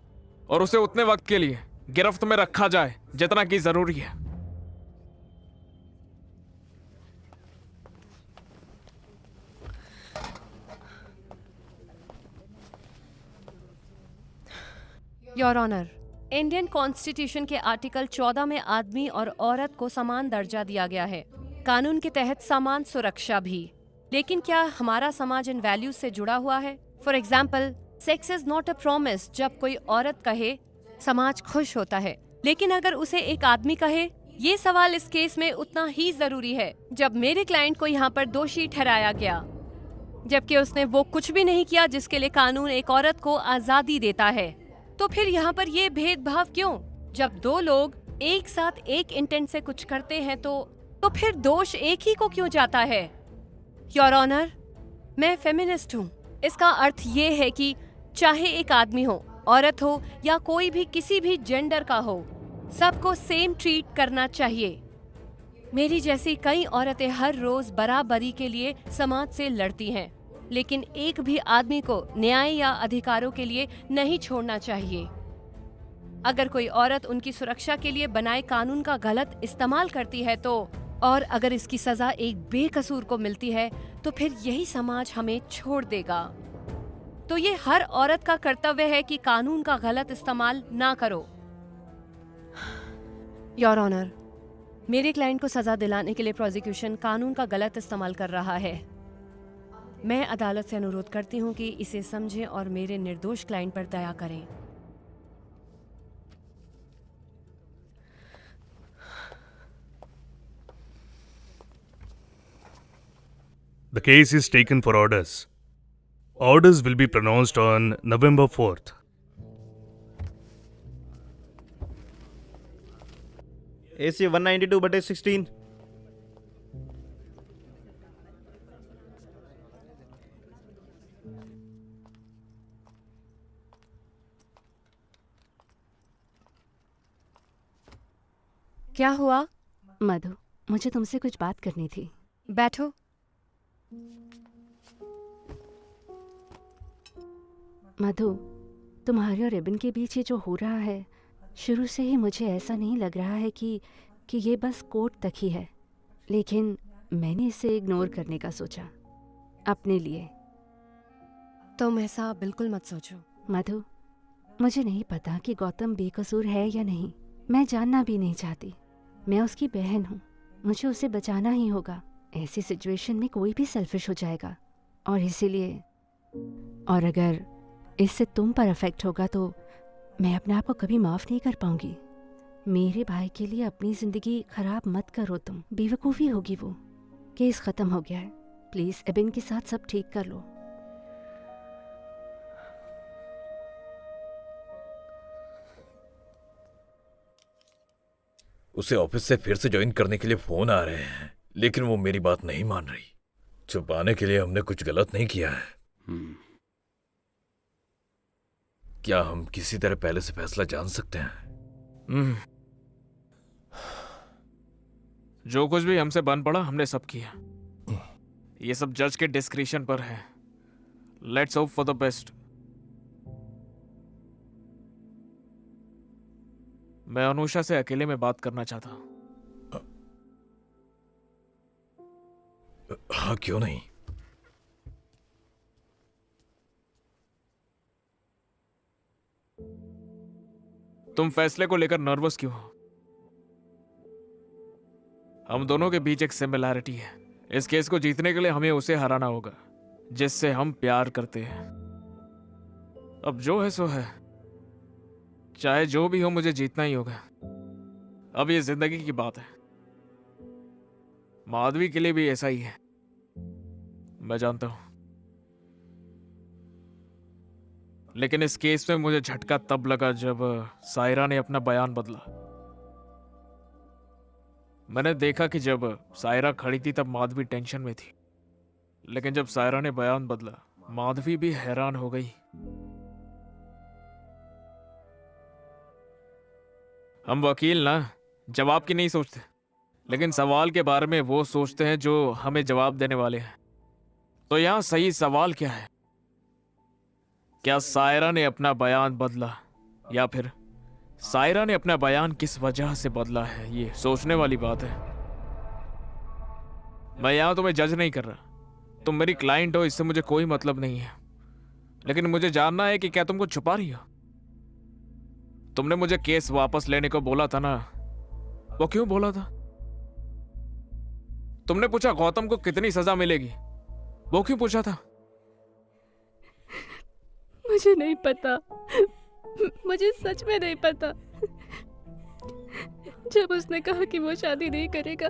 और उसे उतने वक्त के लिए गिरफ्त में रखा जाए जितना कि जरूरी है। योर ऑनर, इंडियन कॉन्स्टिट्यूशन के आर्टिकल 14 में आदमी और औरत को समान दर्जा दिया गया है, कानून के तहत समान सुरक्षा भी। लेकिन क्या हमारा समाज इन वैल्यूज से जुड़ा हुआ है? For example, sex is not a promise. जब कोई औरत कहे समाज खुश होता है, लेकिन अगर उसे एक आदमी कहे, ये सवाल इस केस में उतना ही जरूरी है। जब मेरे क्लाइंट को यहाँ पर दोषी ठहराया गया, जबकि उसने वो कुछ भी नहीं किया जिसके लिए कानून एक औरत को आजादी देता है, तो फिर यहाँ पर ये भेदभाव क्यों? जब दो लोग एक साथ एक इंटेंट से कुछ करते हैं तो फिर दोष एक ही को क्यों जाता है? योर ऑनर, मैं फेमिनिस्ट हूँ। इसका अर्थ ये है कि चाहे एक आदमी हो, औरत हो, या कोई भी किसी भी जेंडर का हो, सबको सेम ट्रीट करना चाहिए। मेरी जैसी कई औरतें हर रोज बराबरी के लिए समाज से लड़ती हैं, लेकिन एक भी आदमी को न्याय या अधिकारों के लिए नहीं छोड़ना चाहिए। अगर कोई औरत उनकी सुरक्षा के लिए बनाए कानून का गलत इस्तेमाल करती है और अगर इसकी सजा एक बेकसूर को मिलती है, तो फिर यही समाज हमें छोड़ देगा। तो ये हर औरत का कर्तव्य है कि कानून का गलत इस्तेमाल ना करो। योर ऑनर, मेरे क्लाइंट को सजा दिलाने के लिए प्रोसिक्यूशन कानून का गलत इस्तेमाल कर रहा है। मैं अदालत से अनुरोध करती हूँ कि इसे समझें और मेरे निर्दोष क्लाइंट पर दया करें। The case is taken for orders. Orders will be pronounced on November 4th. AC 192/16। क्या हुआ? मधु, मुझे तुमसे कुछ बात करनी थी। बैठो। मधु, तुम्हारे और रिबन के बीच ये जो हो रहा है, शुरू से ही मुझे ऐसा नहीं लग रहा है कि ये बस कोर्ट तक ही है, लेकिन मैंने इसे इग्नोर करने का सोचा अपने लिए। तुम ऐसा बिल्कुल मत सोचो। मधु, मुझे नहीं पता कि गौतम बेकसूर है या नहीं। मैं जानना भी नहीं चाहती। मैं उसकी बहन हूँ, मुझे उसे बचाना ही होगा। ऐसी सिचुएशन में कोई भी सेल्फिश हो जाएगा, और इसीलिए, और अगर इससे तुम पर अफेक्ट होगा तो मैं अपने आप को कभी माफ़ नहीं कर पाऊंगी। मेरे भाई के लिए अपनी ज़िंदगी ख़राब मत करो तुम। बेवकूफ़ी होगी वो। केस ख़त्म हो गया है, प्लीज़ एबिन के साथ सब ठीक कर लो। उसे ऑफिस से फिर से ज्वाइन करने के लिए फोन आ रहे हैं, लेकिन वो मेरी बात नहीं मान रही। छुपाने के लिए हमने कुछ गलत नहीं किया है। क्या हम किसी तरह पहले से फैसला जान सकते हैं? जो कुछ भी हमसे बन पड़ा हमने सब किया। ये सब जज के डिस्क्रिप्शन पर है। Let's hope for the best. मैं अनुषा से अकेले में बात करना चाहता हूं। हाँ, क्यों नहीं। तुम फैसले को लेकर नर्वस क्यों हो? हम दोनों के बीच एक सिमिलैरिटी है। इस केस को जीतने के लिए हमें उसे हराना होगा जिससे हम प्यार करते हैं। अब जो है सो है, चाहे जो भी हो मुझे जीतना ही होगा। अब ये जिंदगी की बात है। माधवी के लिए भी ऐसा ही है, मैं जानता हूं। लेकिन इस केस में मुझे झटका तब लगा जब सायरा ने अपना बयान बदला। मैंने देखा कि जब सायरा खड़ी थी तब माधवी टेंशन में थी, लेकिन जब सायरा ने बयान बदला माधवी भी हैरान हो गई। हम वकील ना जवाब की नहीं सोचते, लेकिन सवाल के बारे में वो सोचते हैं जो हमें जवाब देने वाले हैं। तो यहां सही सवाल क्या है? क्या सायरा ने अपना बयान बदला, या फिर सायरा ने अपना बयान किस वजह से बदला है? ये सोचने वाली बात है। मैं यहां तुम्हें जज नहीं कर रहा। तुम मेरी क्लाइंट हो, इससे मुझे कोई मतलब नहीं है। लेकिन मुझे जानना है कि क्या तुम कुछ छुपा रही हो? तुमने मुझे केस वापस लेने को बोला था ना, वो क्यों बोला था? तुमने पूछा गौतम को कितनी सजा मिलेगी, वो क्यों पूछा था? मुझे नहीं पता, मुझे सच में नहीं पता। जब उसने कहा कि वो शादी नहीं करेगा,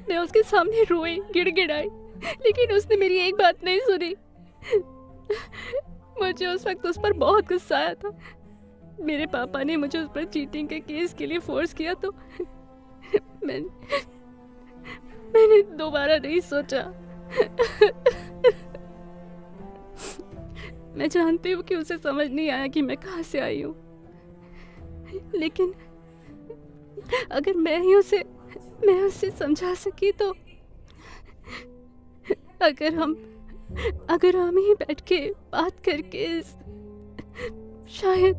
मैं उसके सामने रोई, गिड़गिड़ाई, लेकिन उसने मेरी एक बात नहीं सुनी। मुझे उस वक्त उस पर बहुत गुस्सा आया था। मेरे पापा ने मुझे उस पर चीटिंग के केस के लिए फोर्स किया, तो मैंने दोबारा नहीं सोचा। मैं जानती हूँ कि उसे समझ नहीं आया कि मैं कहाँ से आई हूँ, लेकिन अगर मैं उसे समझा सकी तो अगर हम ही बैठ के बात करके शायद,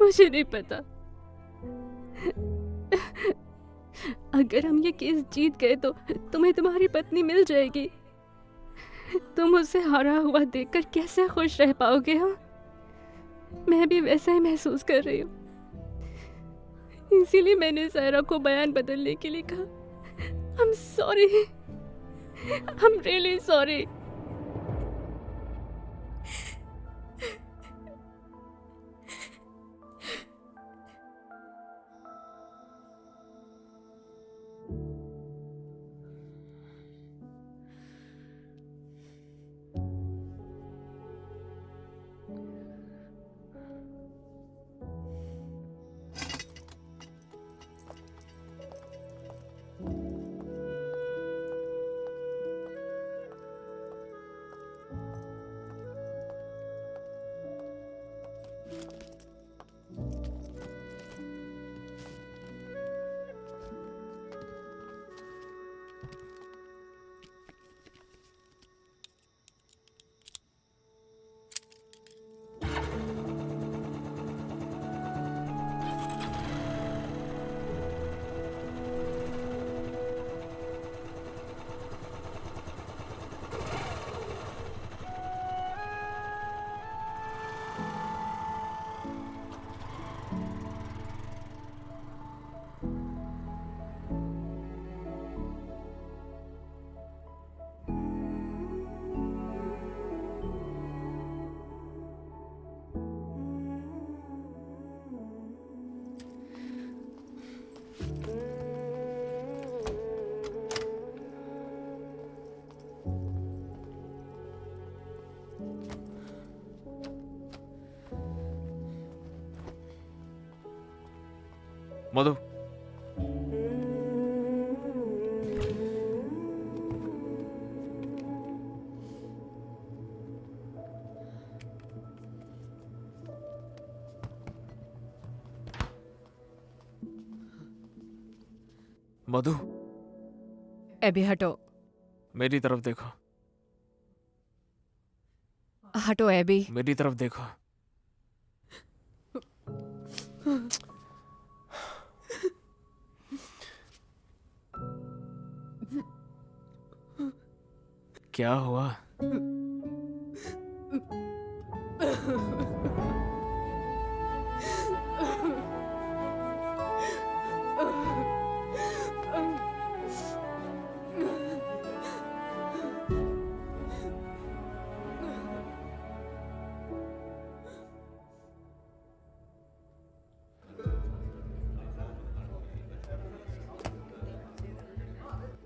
मुझे नहीं पता, अगर हम ये केस जीत गए तो तुम्हें तुम्हारी पत्नी मिल जाएगी। तुम उसे हारा हुआ देखकर कैसे खुश रह पाओगे? हाँ, मैं भी वैसा ही महसूस कर रही हूँ। इसीलिए मैंने सायरा को बयान बदलने के लिए कहा। I'm sorry, I'm really sorry। Madhu, Madhu, एबी हटो, मेरी तरफ देखो, हटो एबी। मेरी तरफ देखो। क्या हुआ?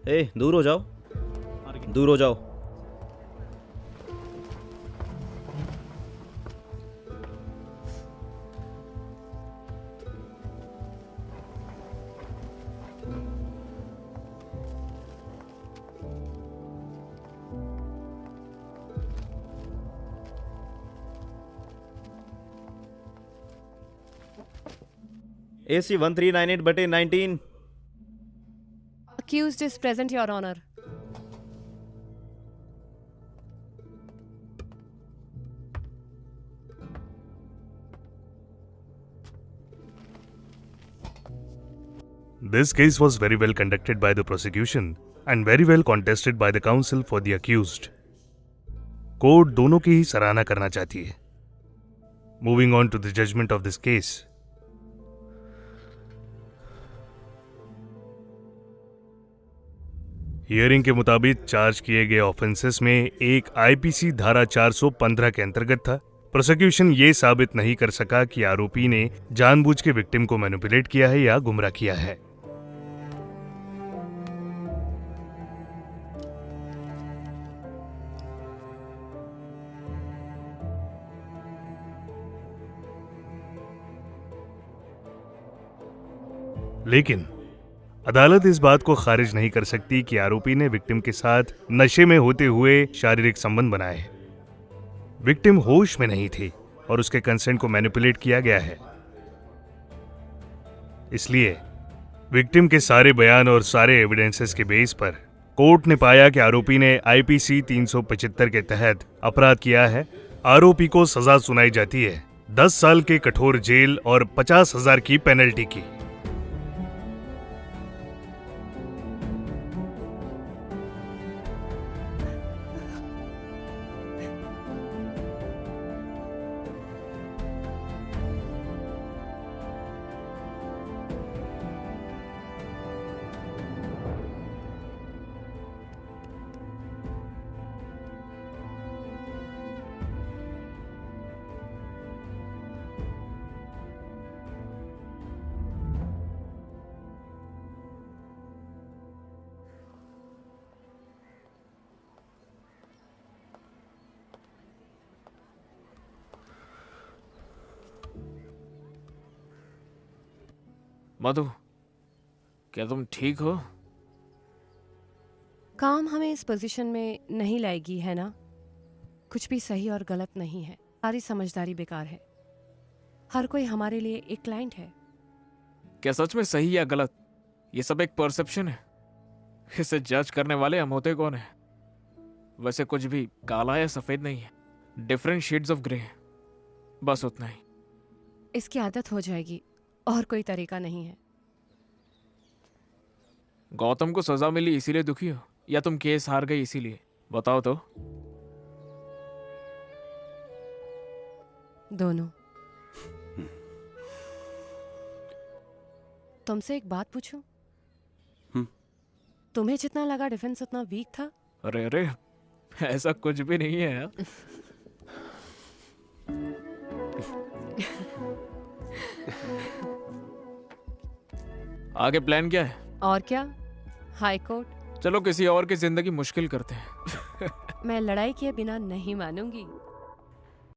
ए, दूर हो जाओ, दूर हो जाओ। AC 1398/19। Accused is present, Your Honor. This case was very well conducted by the prosecution and very well contested by the counsel for the accused. Court दोनों की ही सराहना करना चाहती है। Moving on to the judgment of this case. Hearing के मुताबिक charge किए गए ऑफेंसेस में एक आईपीसी धारा 415 के अंतर्गत था। प्रोसिक्यूशन ये साबित नहीं कर सका कि आरोपी ने जानबूझ के विक्टिम को मैनिपुलेट किया है या गुमराह किया है। लेकिन अदालत इस बात को खारिज नहीं कर सकती कि आरोपी ने विक्टिम के साथ नशे में होते हुए शारीरिक संबंध बनाए। विक्टिम होश में नहीं थी और उसके कंसेंट को मैनिपुलेट किया गया है। इसलिए विक्टिम के सारे बयान और सारे एविडेंसेस के बेस पर कोर्ट ने पाया कि आरोपी ने आईपीसी 375 के तहत अपराध किया है। आरोपी को सजा सुनाई जाती है 10 साल के कठोर जेल और 50,000 की पेनल्टी की। मधु, क्या तुम ठीक हो? काम हमें इस पोजीशन में नहीं लाएगी, है ना? कुछ भी सही और गलत नहीं है, सारी समझदारी बेकार है। हर कोई हमारे लिए एक क्लाइंट है। क्या सच में सही या गलत, ये सब एक परसेप्शन है। इसे जज करने वाले हम होते कौन है? वैसे कुछ भी काला या सफेद नहीं है, डिफरेंट शेड्स ऑफ ग्रे, बस उतना ही। इसकी आदत हो जाएगी और कोई तरीका नहीं है। गौतम को सजा मिली इसीलिए दुखी हो या तुम केस हार गई इसीलिए? बताओ तो। दोनों। तुमसे एक बात पूछूं? तुम्हें जितना लगा डिफेंस उतना वीक था? अरे अरे, ऐसा कुछ भी नहीं है यार। आगे प्लान क्या है? और क्या, हाई कोर्ट। चलो किसी और की जिंदगी मुश्किल करते हैं। मैं लड़ाई किए बिना नहीं मानूंगी।